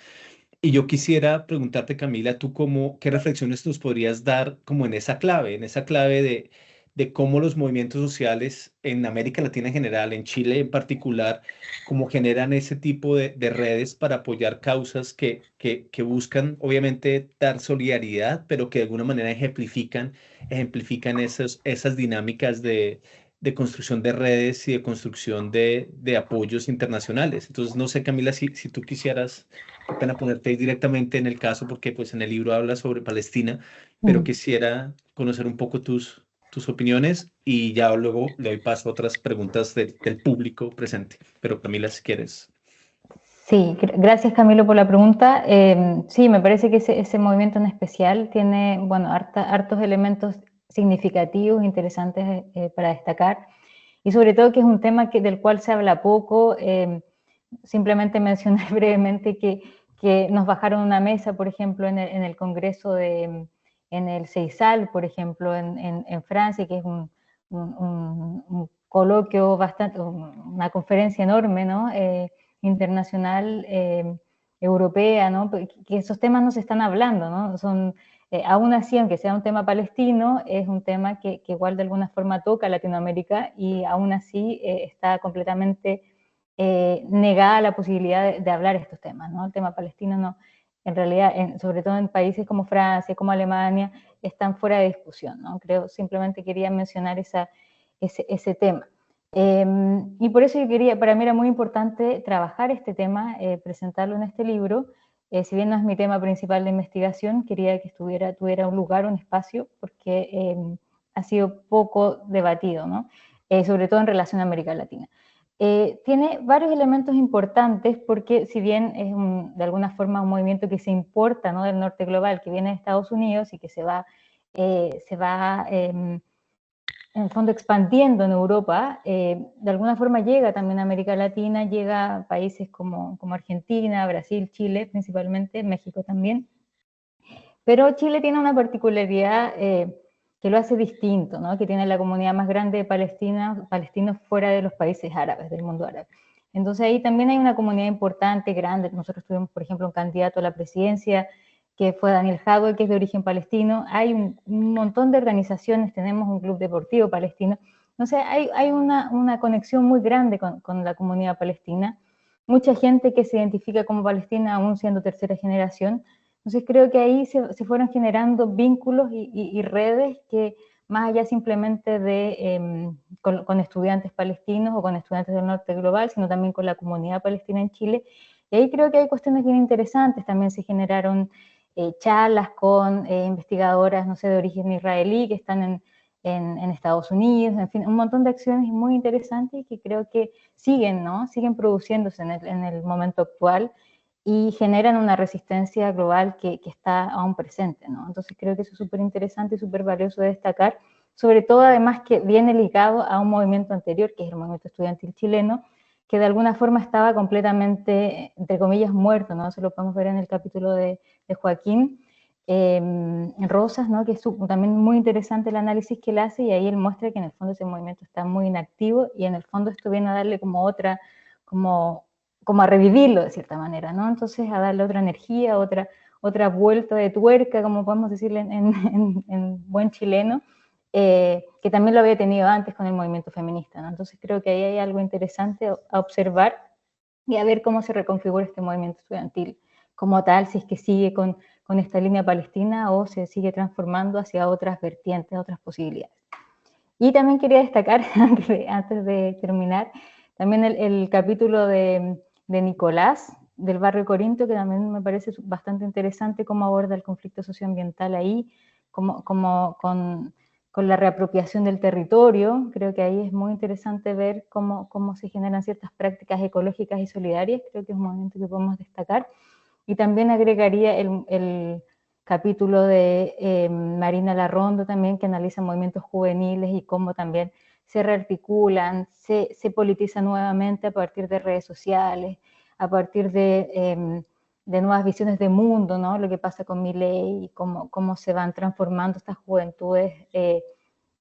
Y yo quisiera preguntarte, Camila, ¿qué reflexiones nos podrías dar como en esa clave de cómo los movimientos sociales en América Latina en general, en Chile en particular, cómo generan ese tipo de redes para apoyar causas que buscan, obviamente, dar solidaridad, pero que de alguna manera ejemplifican esas dinámicas de construcción de redes y de construcción de apoyos internacionales? Entonces, no sé, Camila, si tú quisieras, qué pena ponerte directamente en el caso, porque pues en el libro habla sobre Palestina, pero quisiera conocer un poco tus opiniones y ya luego le doy paso a otras preguntas del público presente. Pero Camila, si quieres. Sí, gracias Camilo por la pregunta. Sí, me parece que ese movimiento en especial tiene, bueno, hartos elementos significativos, interesantes para destacar, y sobre todo que es un tema del cual se habla poco. Simplemente mencionar brevemente que nos bajaron una mesa, por ejemplo, en el Congreso en el CEISAL, por ejemplo, en Francia, que es un coloquio bastante, una conferencia enorme, ¿no? Internacional, europea, ¿no? Que esos temas no se están hablando, ¿no? Aún así, aunque sea un tema palestino, es un tema que igual de alguna forma toca a Latinoamérica, y aún así está completamente negada la posibilidad de hablar estos temas, ¿no? El tema palestino no, en realidad, sobre todo en países como Francia, como Alemania, están fuera de discusión, ¿no? Simplemente quería mencionar ese tema. Y por eso para mí era muy importante trabajar este tema, presentarlo en este libro. Si bien no es mi tema principal de investigación, quería que tuviera un lugar, un espacio, porque ha sido poco debatido, ¿no? Sobre todo en relación a América Latina. Tiene varios elementos importantes, porque si bien es de alguna forma un movimiento que se importa, ¿no? Del norte global, que viene de Estados Unidos y que se va en el fondo expandiendo en Europa, de alguna forma llega también a América Latina, llega a países como Argentina, Brasil, Chile principalmente, México también. Pero Chile tiene una particularidad que lo hace distinto, ¿no? Que tiene la comunidad más grande de palestinos fuera de los países árabes, del mundo árabe. Entonces ahí también hay una comunidad importante, grande. Nosotros tuvimos, por ejemplo, un candidato a la presidencia que fue Daniel Jadwe, que es de origen palestino. Hay un montón de organizaciones, tenemos un club deportivo palestino. Entonces hay una conexión muy grande con la comunidad palestina. Mucha gente que se identifica como palestina aún siendo tercera generación. Entonces creo que ahí se fueron generando vínculos y redes que, más allá simplemente con estudiantes palestinos o con estudiantes del norte global, sino también con la comunidad palestina en Chile. Y ahí creo que hay cuestiones bien interesantes. También se generaron charlas con investigadoras, no sé, de origen israelí, que están en Estados Unidos, en fin, un montón de acciones muy interesantes que creo que siguen, ¿no? Siguen produciéndose en el momento actual y generan una resistencia global que está aún presente, ¿no? Entonces creo que eso es súper interesante y súper valioso de destacar, sobre todo además que viene ligado a un movimiento anterior, que es el movimiento estudiantil chileno, que de alguna forma estaba completamente, entre comillas, muerto, ¿no? Eso lo podemos ver en el capítulo de Joaquín Rosas, ¿no? Que es también muy interesante el análisis que él hace, y ahí él muestra que en el fondo ese movimiento está muy inactivo, y en el fondo esto viene a darle como otra, como a revivirlo de cierta manera, ¿no? Entonces a darle otra energía, otra vuelta de tuerca, como podemos decirle en buen chileno, que también lo había tenido antes con el movimiento feminista, ¿no? Entonces creo que ahí hay algo interesante a observar y a ver cómo se reconfigura este movimiento estudiantil como tal, si es que sigue con esta línea palestina o se sigue transformando hacia otras vertientes, otras posibilidades. Y también quería destacar, antes de terminar, también el capítulo de Nicolás, del barrio Corinto, que también me parece bastante interesante cómo aborda el conflicto socioambiental ahí, con la reapropiación del territorio. Creo que ahí es muy interesante ver cómo se generan ciertas prácticas ecológicas y solidarias. Creo que es un movimiento que podemos destacar. Y también agregaría el capítulo de Marina Larrondo también, que analiza movimientos juveniles y cómo también se rearticulan, se politizan nuevamente a partir de redes sociales, a partir de nuevas visiones de mundo, ¿no? Lo que pasa con Milei y cómo se van transformando estas juventudes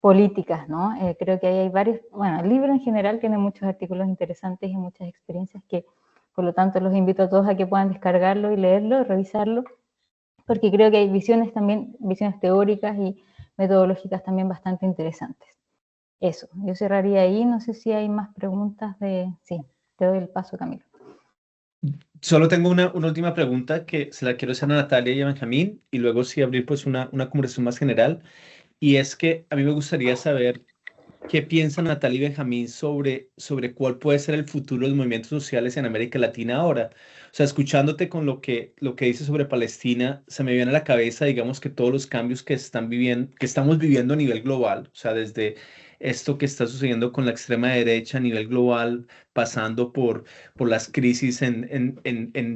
políticas, ¿no? Creo que ahí hay varios, bueno, el libro en general tiene muchos artículos interesantes y muchas experiencias que, por lo tanto, los invito a todos a que puedan descargarlo y leerlo, revisarlo, porque creo que hay visiones teóricas y metodológicas también bastante interesantes. Eso, yo cerraría ahí, no sé si hay más preguntas Sí, te doy el paso, Camilo. Solo tengo una última pregunta que se la quiero hacer a Natalia y a Benjamín, y luego sí abrir pues una conversación más general, y es que a mí me gustaría saber qué piensan Natalia y Benjamín sobre cuál puede ser el futuro de los movimientos sociales en América Latina ahora. O sea, escuchándote con lo que dices sobre Palestina, se me viene a la cabeza, digamos, que todos los cambios que estamos viviendo a nivel global, o sea, desde esto que está sucediendo con la extrema derecha a nivel global, pasando por las crisis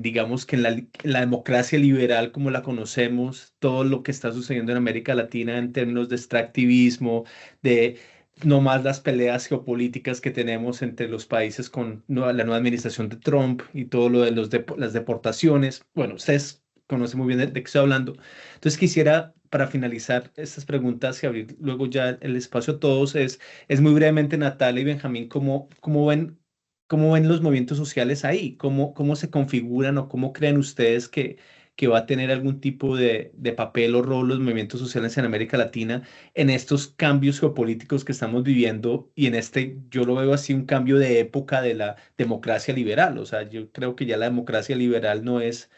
digamos, que en la democracia liberal como la conocemos, todo lo que está sucediendo en América Latina en términos de extractivismo, de no más las peleas geopolíticas que tenemos entre los países con la nueva administración de Trump y todo lo de las deportaciones. Bueno, ustedes conocen muy bien de qué estoy hablando. Entonces quisiera, para finalizar estas preguntas y abrir luego ya el espacio a todos, es muy brevemente, Natalia y Benjamín, cómo ven los movimientos sociales ahí? ¿Cómo se configuran o cómo creen ustedes que va a tener algún tipo de papel o rol los movimientos sociales en América Latina en estos cambios geopolíticos que estamos viviendo y yo lo veo así, un cambio de época de la democracia liberal? O sea, yo creo que ya la democracia liberal no es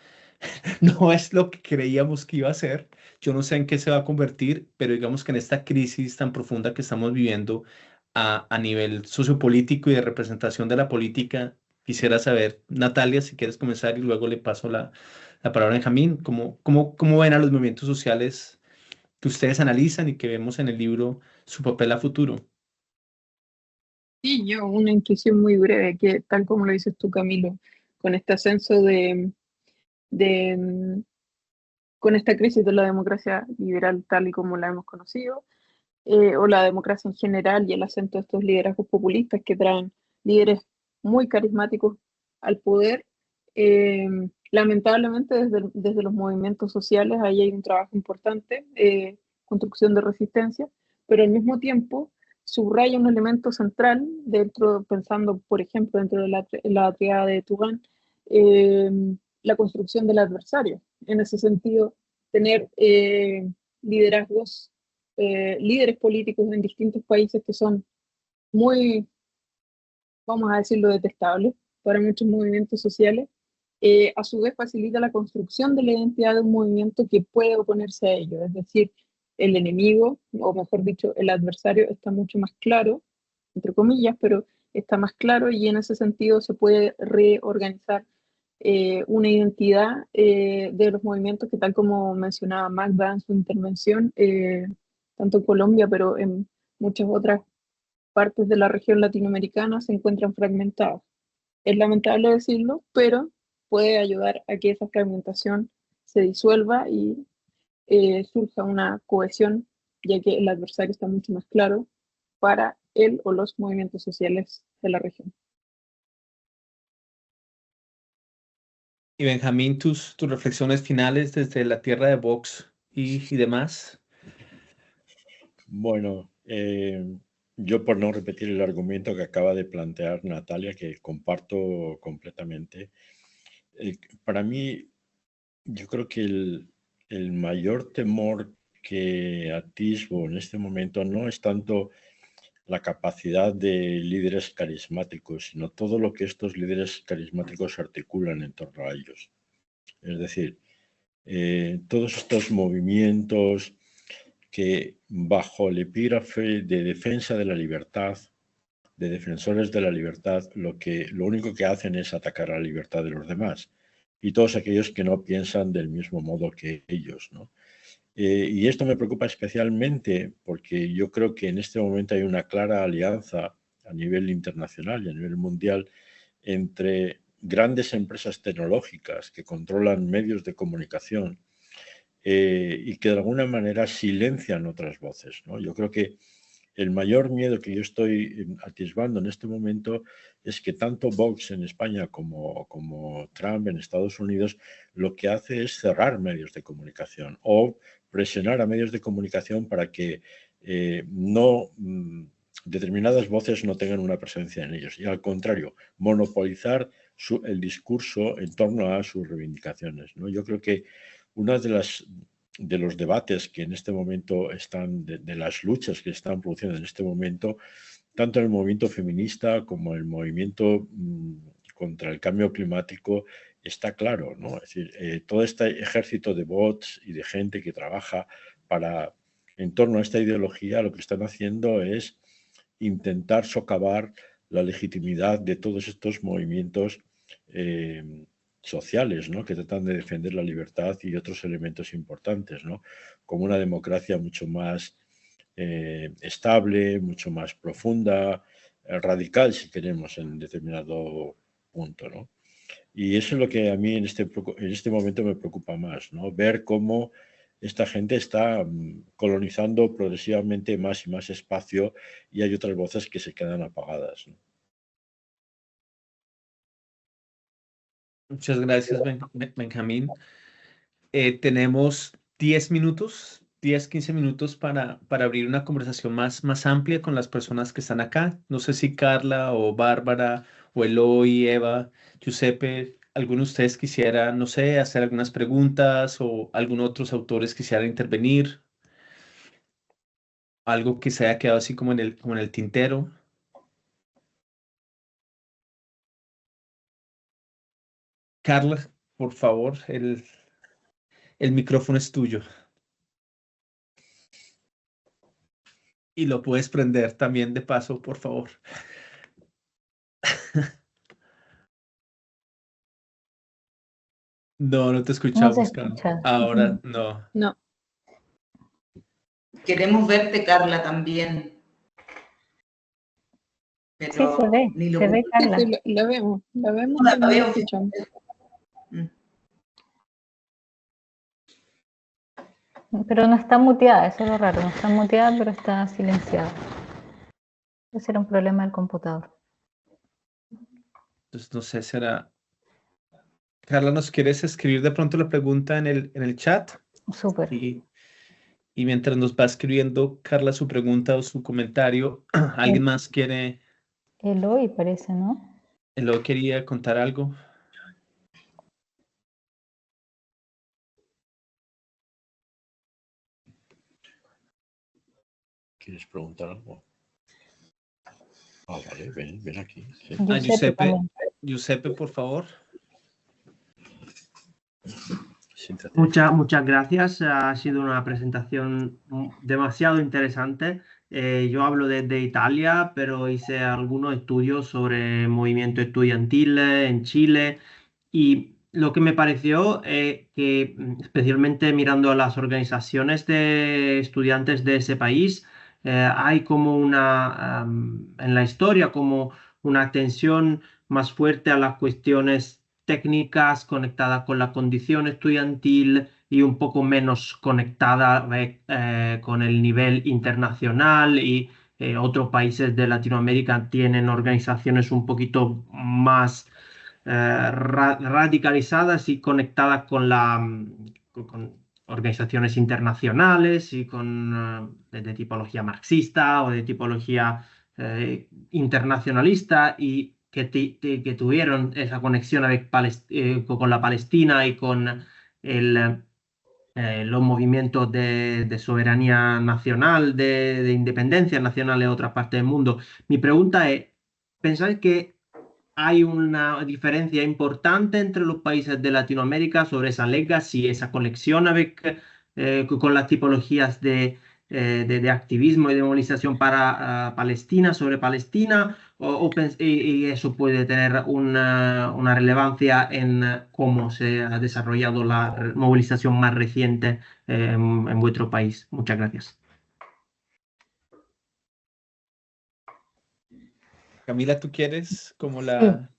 lo que creíamos que iba a ser. Yo no sé en qué se va a convertir, pero digamos que en esta crisis tan profunda que estamos viviendo a nivel sociopolítico y de representación de la política, quisiera saber, Natalia, si quieres comenzar y luego le paso la palabra a Benjamín, ¿cómo ven a los movimientos sociales que ustedes analizan y que vemos en el libro su papel a futuro? Sí, yo una intuición muy breve, que tal como lo dices tú, Camilo, con este ascenso de con esta crisis de la democracia liberal tal y como la hemos conocido, o la democracia en general y el ascenso de estos liderazgos populistas que traen líderes muy carismáticos al poder, eh, lamentablemente desde los movimientos sociales ahí hay un trabajo importante, construcción de resistencia, pero al mismo tiempo subraya un elemento central pensando por ejemplo dentro de la triada de Turán, eh, la construcción del adversario. En ese sentido, tener líderes políticos en distintos países que son muy, vamos a decirlo, detestables para muchos movimientos sociales, a su vez facilita la construcción de la identidad de un movimiento que puede oponerse a ello. Es decir, el enemigo, o mejor dicho, el adversario está mucho más claro, entre comillas, pero está más claro, y en ese sentido se puede reorganizar una identidad de los movimientos que, tal como mencionaba Magda en su intervención, tanto en Colombia, pero en muchas otras partes de la región latinoamericana se encuentran fragmentadas. Es lamentable decirlo, pero puede ayudar a que esa fragmentación se disuelva y surja una cohesión, ya que el adversario está mucho más claro para él o los movimientos sociales de la región. Y Benjamín, tus reflexiones finales desde la tierra de Vox y demás. Bueno, yo por no repetir el argumento que acaba de plantear Natalia, que comparto completamente, para mí yo creo que el mayor temor que atisbo en este momento no es tanto la capacidad de líderes carismáticos, sino todo lo que estos líderes carismáticos articulan en torno a ellos. Es decir, todos estos movimientos que bajo el epígrafe de defensa de la libertad, de defensores de la libertad, lo único que hacen es atacar a la libertad de los demás y todos aquellos que no piensan del mismo modo que ellos, ¿no? Y esto me preocupa especialmente porque yo creo que en este momento hay una clara alianza a nivel internacional y a nivel mundial entre grandes empresas tecnológicas que controlan medios de comunicación y que de alguna manera silencian otras voces, ¿no? Yo creo que el mayor miedo que yo estoy atisbando en este momento es que tanto Vox en España como Trump en Estados Unidos lo que hace es cerrar medios de comunicación o presionar a medios de comunicación para que determinadas voces no tengan una presencia en ellos y al contrario, monopolizar el discurso en torno a sus reivindicaciones, ¿no? Yo creo que una de los debates que en este momento están, de las luchas que están produciendo en este momento, tanto en el movimiento feminista como en el movimiento contra el cambio climático, está claro, ¿no? Es decir, todo este ejército de bots y de gente que trabaja en torno a esta ideología, lo que están haciendo es intentar socavar la legitimidad de todos estos movimientos sociales, ¿no? Que tratan de defender la libertad y otros elementos importantes, ¿no? Como una democracia mucho más estable, mucho más profunda, radical, si queremos, en determinado punto, ¿no? Y eso es lo que a mí en este momento me preocupa más, ¿no? Ver cómo esta gente está colonizando progresivamente más y más espacio y hay otras voces que se quedan apagadas, ¿no? Muchas gracias, Benjamín. Tenemos 10 minutos, 10, 15 minutos para abrir una conversación más amplia con las personas que están acá. No sé si Carla o Bárbara o Eloy, Eva, Giuseppe, alguno de ustedes quisiera, no sé, hacer algunas preguntas o algunos otros autores quisieran intervenir. Algo que se haya quedado así como en el tintero. Carla, por favor, el micrófono es tuyo. Y lo puedes prender también de paso, por favor. No te escuchamos, No se Carla. escucha. Ahora no. No. Queremos verte, Carla, también. Pero Sí, se ve, ni lo se ve, Carla. Sí, la vemos, La también la veo. escuchamos. Pero no está muteada, eso es lo raro. No está muteada, pero está silenciada. Ese era un problema del computador. Entonces, no sé, será... Carla, ¿nos quieres escribir de pronto la pregunta en el chat? Súper. Y mientras nos va escribiendo Carla su pregunta o su comentario, ¿alguien más quiere? Eloy parece, ¿no? Eloy quería contar algo. ¿Quieres preguntar algo? Ah, vale, ven aquí. Sí. Giuseppe, por favor. Muchas gracias. Ha sido una presentación demasiado interesante. Yo hablo desde Italia, pero hice algunos estudios sobre movimiento estudiantil en Chile y lo que me pareció que, especialmente mirando a las organizaciones de estudiantes de ese país, hay como en la historia como una atención más fuerte a las cuestiones técnicas conectadas con la condición estudiantil y un poco menos conectada con el nivel internacional y otros países de Latinoamérica tienen organizaciones un poquito más radicalizadas y conectadas con organizaciones internacionales y de tipología marxista o de tipología internacionalista y que tuvieron esa conexión con la Palestina y con los movimientos de soberanía nacional, de independencia nacional en otras partes del mundo. Mi pregunta es, ¿pensáis que hay una diferencia importante entre los países de Latinoamérica sobre esa legacy, esa conexión con las tipologías de activismo y de movilización para Palestina, sobre Palestina? Y eso puede tener una relevancia en cómo se ha desarrollado la movilización más reciente en vuestro país? Muchas gracias. Camila, ¿tú quieres como Sí. la...?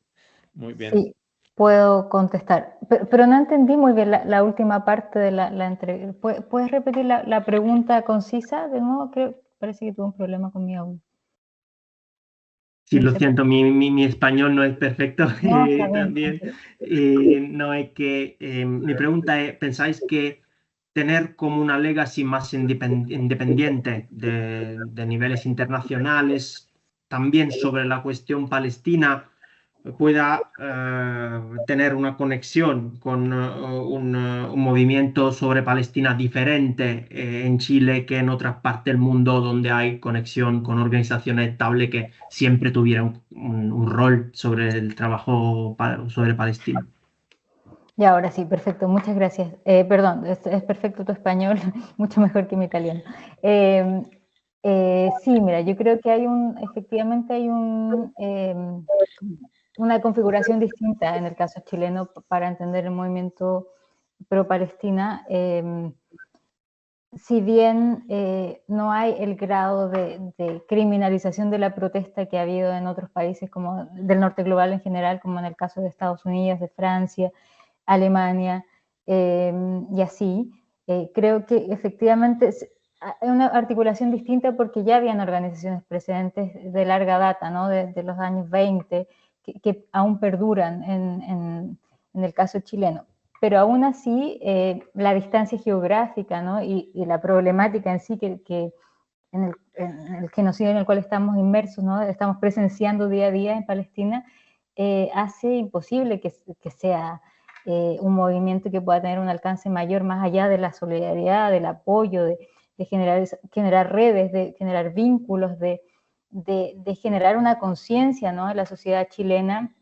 Muy bien. Sí, puedo contestar, pero no entendí muy bien la última parte de la entrevista. ¿Puedes repetir la pregunta concisa de nuevo? Parece que tuve un problema con mi audio. Sí, No lo sé. siento, mi español no es perfecto No, está bien, también. No es que mi pregunta es, ¿pensáis que tener como una legacy más independiente de niveles internacionales, también sobre la cuestión palestina, pueda tener una conexión con un movimiento sobre Palestina diferente en Chile que en otras partes del mundo donde hay conexión con organizaciones estables que siempre tuvieran un rol sobre el trabajo sobre Palestina? Y ahora sí, perfecto, muchas gracias. Perdón, es perfecto tu español, mucho mejor que mi italiano. Sí, mira, yo creo que efectivamente hay una configuración distinta en el caso chileno para entender el movimiento pro-Palestina. Si bien no hay el grado de criminalización de la protesta que ha habido en otros países como del norte global en general, como en el caso de Estados Unidos, de Francia, Alemania y así, creo que efectivamente hay una articulación distinta porque ya habían organizaciones precedentes de larga data, ¿no? de los años 20, que aún perduran en el caso chileno. Pero aún así, la distancia geográfica, ¿no? y la problemática en sí que en el genocidio en el cual estamos inmersos, ¿no? Estamos presenciando día a día en Palestina, hace imposible que sea un movimiento que pueda tener un alcance mayor más allá de la solidaridad, del apoyo, de generar redes, de generar vínculos, de generar una conciencia, ¿no? en la sociedad chilena.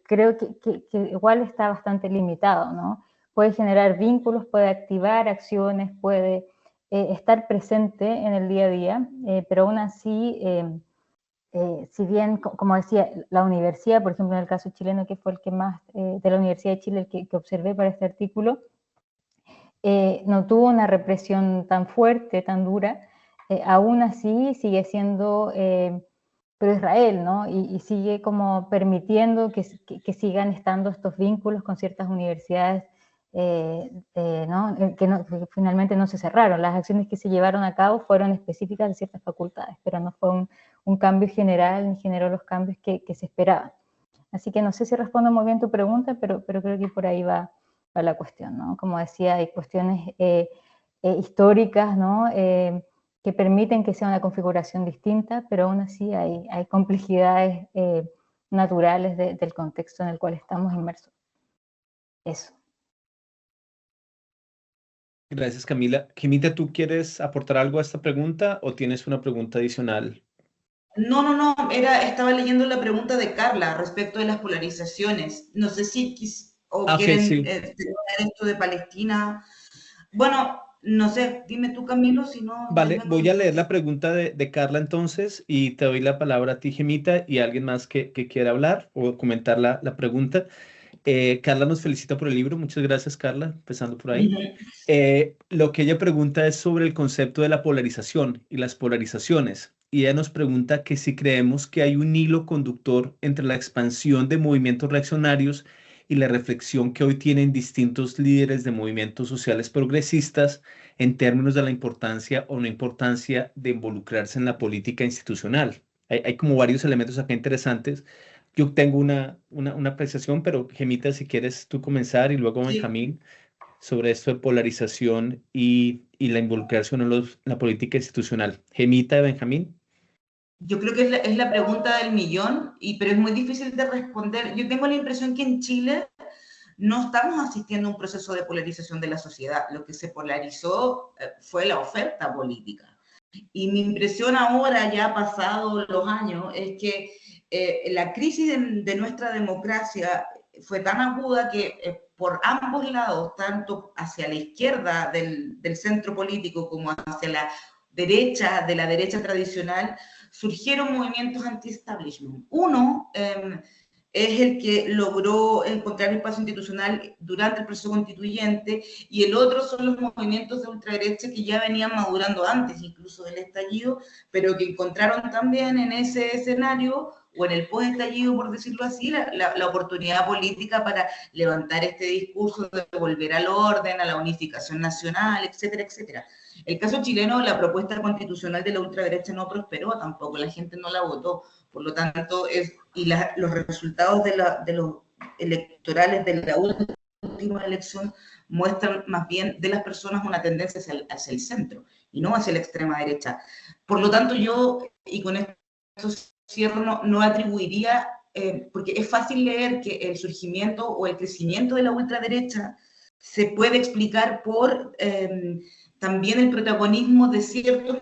Creo que igual está bastante limitado, ¿no? Puede generar vínculos, puede activar acciones, puede estar presente en el día a día, pero aún así, si bien, como decía, la universidad, por ejemplo, en el caso chileno, que fue el que más, de la Universidad de Chile, el que observé para este artículo, no tuvo una represión tan fuerte, tan dura, aún así sigue siendo pro Israel, ¿no? Y sigue como permitiendo que sigan estando estos vínculos con ciertas universidades, ¿no? Que finalmente no se cerraron. Las acciones que se llevaron a cabo fueron específicas de ciertas facultades, pero no fue un cambio general ni generó los cambios que se esperaban. Así que no sé si respondo muy bien tu pregunta, pero creo que por ahí va la cuestión, ¿no? Como decía, hay cuestiones históricas, ¿no? Que permiten que sea una configuración distinta, pero aún así hay complejidades naturales del contexto en el cual estamos inmersos. Eso. Gracias, Camila. Jimita, ¿tú quieres aportar algo a esta pregunta o tienes una pregunta adicional? No, estaba leyendo la pregunta de Carla respecto de las polarizaciones. No sé si quieren sí. tener esto de Palestina. Bueno, no sé, dime tú, Camilo, si no... Vale, voy a leer la pregunta de Carla entonces y te doy la palabra a ti, Jimita, y a alguien más que quiera hablar o comentar la pregunta. Carla nos felicita por el libro. Muchas gracias, Carla, empezando por ahí. Lo que ella pregunta es sobre el concepto de la polarización y las polarizaciones. Y ella nos pregunta que si creemos que hay un hilo conductor entre la expansión de movimientos reaccionarios y la reflexión que hoy tienen distintos líderes de movimientos sociales progresistas en términos de la importancia o no importancia de involucrarse en la política institucional. Hay como varios elementos acá interesantes. Yo tengo una apreciación, pero Gemita, si quieres tú comenzar y luego Sí. Benjamín, sobre esto de polarización y la involucración en la política institucional. Gemita, Benjamín. Yo creo que es la pregunta del millón, pero es muy difícil de responder. Yo tengo la impresión que en Chile no estamos asistiendo a un proceso de polarización de la sociedad. Lo que se polarizó fue la oferta política. Y mi impresión ahora, ya pasados los años, es que la crisis de nuestra democracia fue tan aguda que por ambos lados, tanto hacia la izquierda del centro político como hacia la derecha, de la derecha tradicional, surgieron movimientos anti-establishment. Uno es el que logró encontrar espacio institucional durante el proceso constituyente, y el otro son los movimientos de ultraderecha que ya venían madurando antes incluso del estallido, pero que encontraron también en ese escenario, o en el post-estallido, por decirlo así, la oportunidad política para levantar este discurso de volver al orden, a la unificación nacional, etcétera, etcétera. El caso chileno, la propuesta constitucional de la ultraderecha no prosperó tampoco, la gente no la votó, por lo tanto, los resultados de los electorales de la última elección muestran más bien de las personas una tendencia hacia el centro y no hacia la extrema derecha. Por lo tanto, yo, y con esto cierro, no atribuiría, porque es fácil leer que el surgimiento o el crecimiento de la ultraderecha se puede explicar por también el protagonismo de ciertos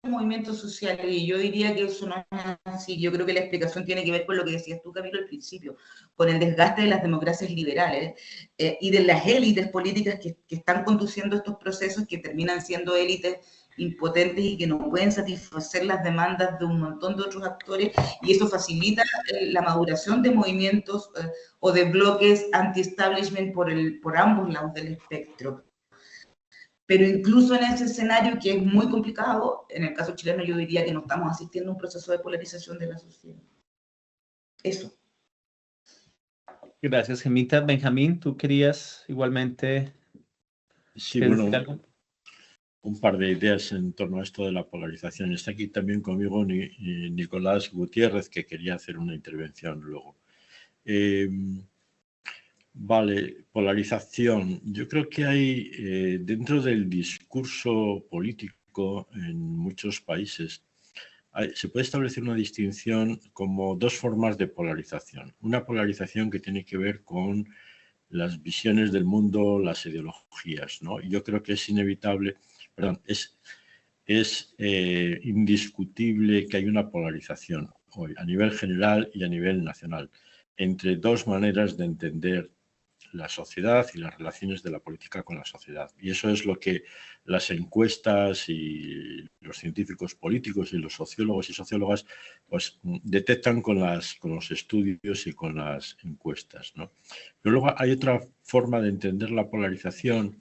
movimientos sociales, y yo diría que eso no es así. Yo creo que la explicación tiene que ver con lo que decías tú, Camilo, al principio, con el desgaste de las democracias liberales y de las élites políticas que están conduciendo estos procesos, que terminan siendo élites impotentes y que no pueden satisfacer las demandas de un montón de otros actores, y eso facilita la maduración de movimientos o de bloques anti-establishment por ambos lados del espectro. Pero incluso en ese escenario, que es muy complicado, en el caso chileno yo diría que no estamos asistiendo a un proceso de polarización de la sociedad. Eso. Gracias, Gemita. Benjamín, ¿tú querías igualmente decir algo? Un par de ideas en torno a esto de la polarización. Está aquí también conmigo Nicolás Gutiérrez, que quería hacer una intervención luego. Vale, polarización. Yo creo que hay dentro del discurso político en muchos países, se puede establecer una distinción como dos formas de polarización. Una polarización que tiene que ver con las visiones del mundo, las ideologías, ¿no? Yo creo que es inevitable, perdón, es indiscutible que hay una polarización hoy a nivel general y a nivel nacional entre dos maneras de entender la sociedad y las relaciones de la política con la sociedad. Y eso es lo que las encuestas y los científicos políticos y los sociólogos y sociólogas pues detectan con los estudios y con las encuestas, ¿no? Pero luego hay otra forma de entender la polarización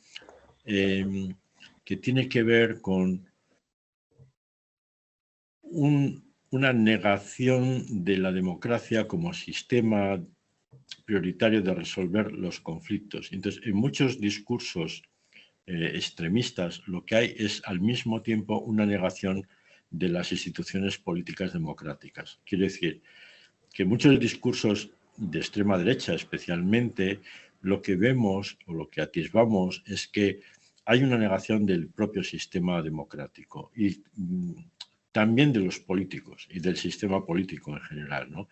que tiene que ver con una negación de la democracia como sistema prioritario de resolver los conflictos. Entonces, en muchos discursos extremistas lo que hay es al mismo tiempo una negación de las instituciones políticas democráticas. Quiere decir que muchos discursos de extrema derecha, especialmente, lo que vemos o lo que atisbamos es que hay una negación del propio sistema democrático y también de los políticos y del sistema político en general, ¿no?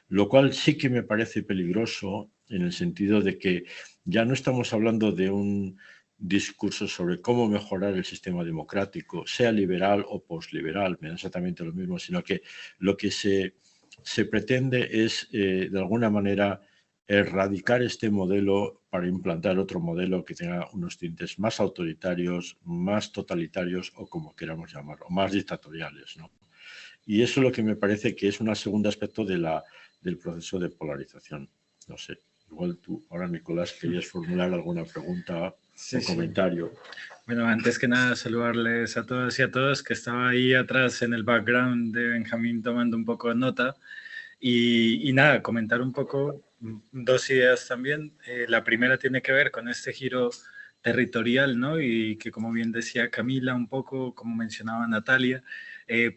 Lo cual sí que me parece peligroso en el sentido de que ya no estamos hablando de un discurso sobre cómo mejorar el sistema democrático, sea liberal o posliberal, me da exactamente lo mismo, sino que lo que se pretende es, de alguna manera, erradicar este modelo para implantar otro modelo que tenga unos tintes más autoritarios, más totalitarios o como queramos llamarlo, más dictatoriales, ¿no? Y eso es lo que me parece que es un segundo aspecto del proceso de polarización. No sé, Igual tú, ahora Nicolás, querías formular alguna pregunta o comentario. Bueno, antes que nada, saludarles a todas y a todos, que estaba ahí atrás en el background de Benjamín tomando un poco de nota. Y nada, comentar un poco dos ideas también. La primera tiene que ver con este giro territorial, ¿no? Y que, como bien decía Camila, un poco, como mencionaba Natalia,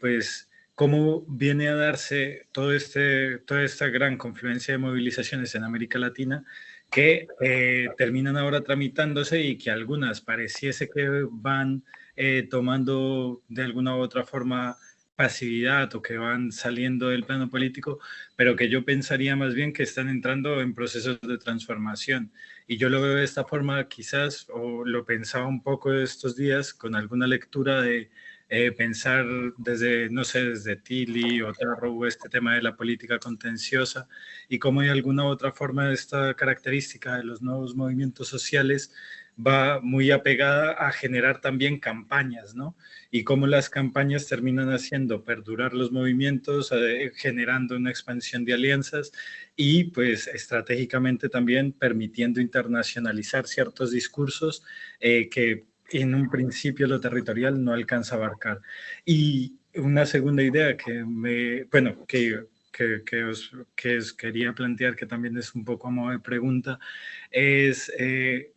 pues cómo viene a darse toda esta gran confluencia de movilizaciones en América Latina que terminan ahora tramitándose y que algunas pareciese que van tomando de alguna u otra forma pasividad o que van saliendo del plano político, pero que yo pensaría más bien que están entrando en procesos de transformación. Y yo lo veo de esta forma quizás, o lo pensaba un poco estos días con alguna lectura de pensar desde, no sé, desde Tilly o Tarrow, este tema de la política contenciosa y cómo hay alguna otra forma de esta característica de los nuevos movimientos sociales va muy apegada a generar también campañas, ¿no? Y cómo las campañas terminan haciendo perdurar los movimientos, generando una expansión de alianzas y pues estratégicamente también permitiendo internacionalizar ciertos discursos que en un principio lo territorial no alcanza a abarcar. Y una segunda idea que os quería plantear, que también es un poco a modo de pregunta, es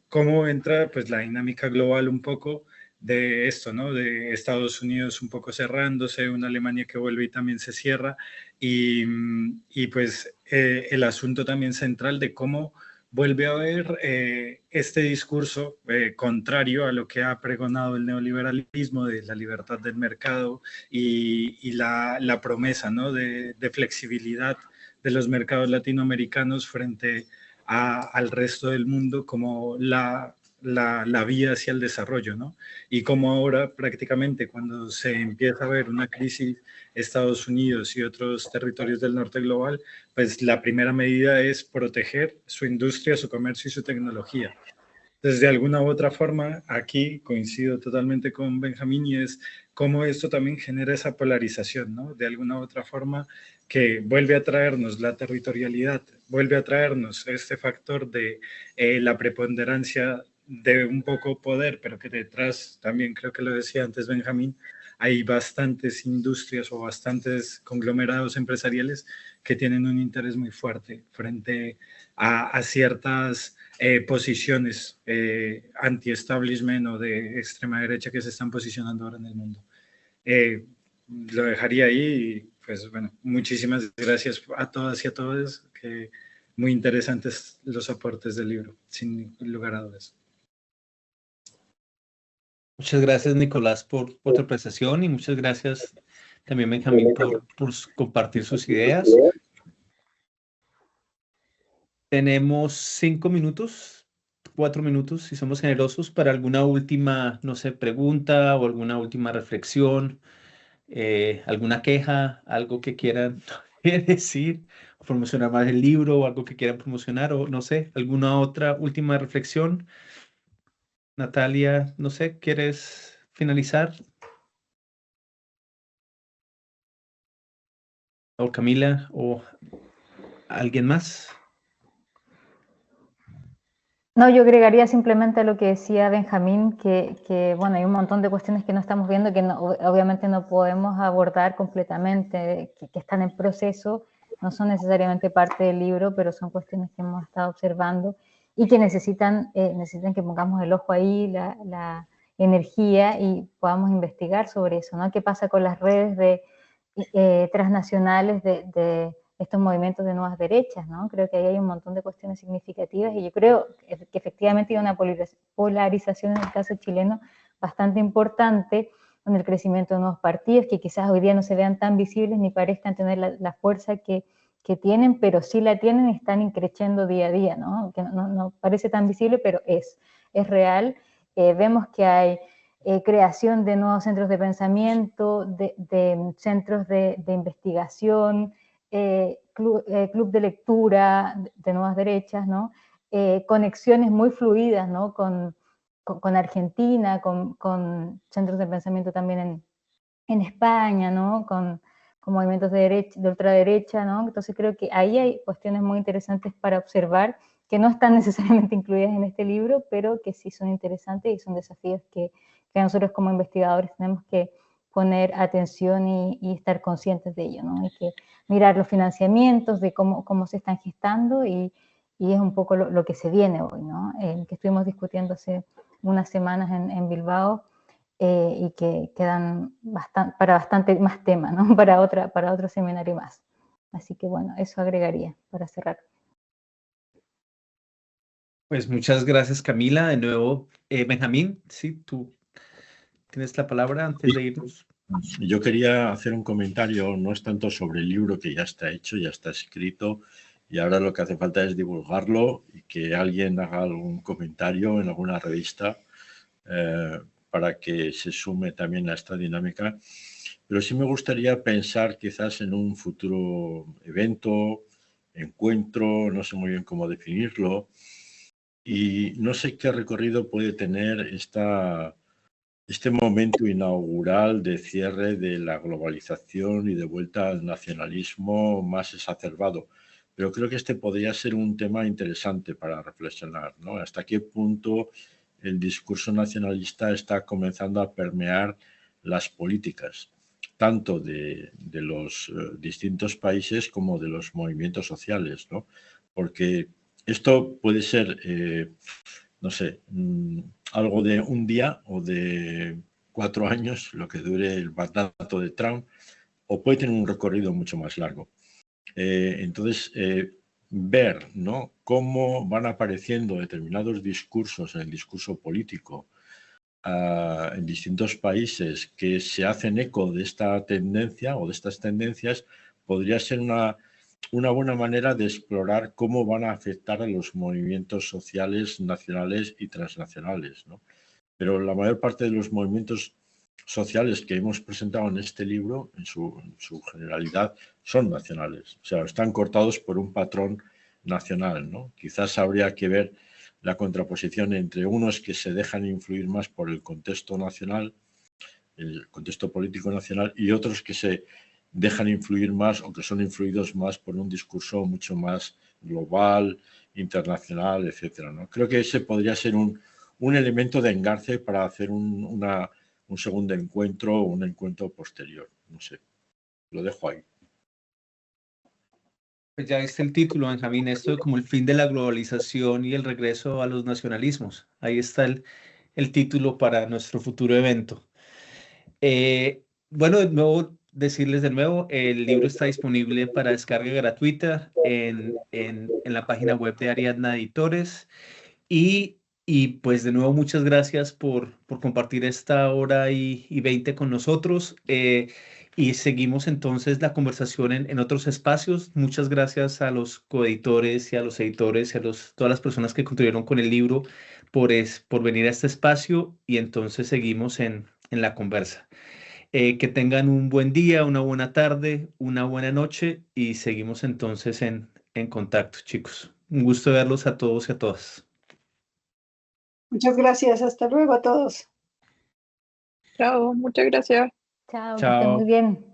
cómo entra pues la dinámica global un poco de esto, ¿no? De Estados Unidos un poco cerrándose, una Alemania que vuelve y también se cierra, y pues el asunto también central de cómo vuelve a haber este discurso contrario a lo que ha pregonado el neoliberalismo de la libertad del mercado y la promesa, ¿no? de flexibilidad de los mercados latinoamericanos frente al resto del mundo como la vía hacia el desarrollo, ¿no? Y como ahora prácticamente cuando se empieza a ver una crisis Estados Unidos y otros territorios del norte global, pues la primera medida es proteger su industria, su comercio y su tecnología. Entonces, de alguna u otra forma, aquí coincido totalmente con Benjamín y es cómo esto también genera esa polarización, ¿no? De alguna u otra forma que vuelve a traernos la territorialidad, vuelve a traernos este factor de la preponderancia de un poco poder, pero que detrás, también creo que lo decía antes Benjamín, hay bastantes industrias o bastantes conglomerados empresariales que tienen un interés muy fuerte frente a ciertas posiciones anti-establishment o de extrema derecha que se están posicionando ahora en el mundo. Lo dejaría ahí y pues bueno, muchísimas gracias a todas y a todos, que muy interesantes los aportes del libro, sin lugar a dudas. Muchas gracias, Nicolás, por tu apreciación y muchas gracias también, Benjamín, por compartir sus ideas. Tenemos 5 minutos, 4 minutos, si somos generosos, para alguna última, no sé, pregunta o alguna última reflexión, alguna queja, algo que quieran decir, promocionar más el libro o algo que quieran promocionar o no sé, alguna otra última reflexión. Natalia, no sé, ¿quieres finalizar? O Camila, o alguien más. No, yo agregaría simplemente a lo que decía Benjamín, que bueno, hay un montón de cuestiones que no estamos viendo, que obviamente no podemos abordar completamente, que están en proceso, no son necesariamente parte del libro, pero son cuestiones que hemos estado observando y que necesitan que pongamos el ojo ahí, la energía y podamos investigar sobre eso, ¿no? ¿Qué pasa con las redes transnacionales de estos movimientos de nuevas derechas, ¿no? Creo que ahí hay un montón de cuestiones significativas y yo creo que efectivamente hay una polarización en el caso chileno bastante importante con el crecimiento de nuevos partidos que quizás hoy día no se vean tan visibles ni parezcan tener la fuerza que tienen, pero sí la tienen y están increciendo día a día, ¿no? Que no parece tan visible, pero es real. Vemos que hay creación de nuevos centros de pensamiento, de centros de investigación, club de lectura de nuevas derechas, ¿no? Conexiones muy fluidas, ¿no? con Argentina, con centros de pensamiento también en España, ¿no? Con movimientos de ultraderecha, ¿no? Entonces creo que ahí hay cuestiones muy interesantes para observar que no están necesariamente incluidas en este libro, pero que sí son interesantes y son desafíos que nosotros como investigadores tenemos que poner atención y estar conscientes de ello, ¿no? Hay que mirar los financiamientos, de cómo se están gestando y es un poco lo que se viene hoy, ¿no? Que estuvimos discutiendo hace unas semanas en Bilbao y que quedan para bastante más temas, ¿no? Para otro seminario más. Así que bueno, eso agregaría para cerrar. Pues muchas gracias, Camila. De nuevo, Benjamín, sí, tú tienes la palabra antes de irnos. Yo quería hacer un comentario, no es tanto sobre el libro que ya está hecho, ya está escrito, y ahora lo que hace falta es divulgarlo y que alguien haga algún comentario en alguna revista para que se sume también a esta dinámica. Pero sí me gustaría pensar quizás en un futuro evento, encuentro, no sé muy bien cómo definirlo, y no sé qué recorrido puede tener este momento inaugural de cierre de la globalización y de vuelta al nacionalismo más exacerbado. Pero creo que este podría ser un tema interesante para reflexionar, ¿no? Hasta qué punto el discurso nacionalista está comenzando a permear las políticas, tanto de los distintos países como de los movimientos sociales, ¿no? Porque esto puede ser, no sé, algo de un día o de 4 años, lo que dure el mandato de Trump, o puede tener un recorrido mucho más largo. Entonces, ver, ¿no?, cómo van apareciendo determinados discursos en el discurso político en distintos países que se hacen eco de esta tendencia o de estas tendencias, podría ser una buena manera de explorar cómo van a afectar a los movimientos sociales nacionales y transnacionales, ¿no? Pero la mayor parte de los movimientos sociales que hemos presentado en este libro, en su generalidad, son nacionales. O sea, están cortados por un patrón nacional, ¿no? Quizás habría que ver la contraposición entre unos que se dejan influir más por el contexto nacional, el contexto político nacional, y otros que se dejan influir más o que son influidos más por un discurso mucho más global, internacional, etcétera, ¿no? Creo que ese podría ser un elemento de engarce para hacer un segundo encuentro o un encuentro posterior. No sé, lo dejo ahí. Pues ya viste el título, Benjamín, esto de como el fin de la globalización y el regreso a los nacionalismos. Ahí está el título para nuestro futuro evento. Bueno, de nuevo, decirles de nuevo, el libro está disponible para descarga gratuita en la página web de Ariadna Editores. Y pues de nuevo, muchas gracias por compartir esta hora y 20 con nosotros. Y seguimos entonces la conversación en otros espacios. Muchas gracias a los coeditores y a los editores y a todas las personas que contribuyeron con el libro por venir a este espacio. Y entonces seguimos en la conversa. Que tengan un buen día, una buena tarde, una buena noche y seguimos entonces en contacto, chicos. Un gusto verlos a todos y a todas. Muchas gracias. Hasta luego a todos. Chao, muchas gracias. Chao, que estén muy bien.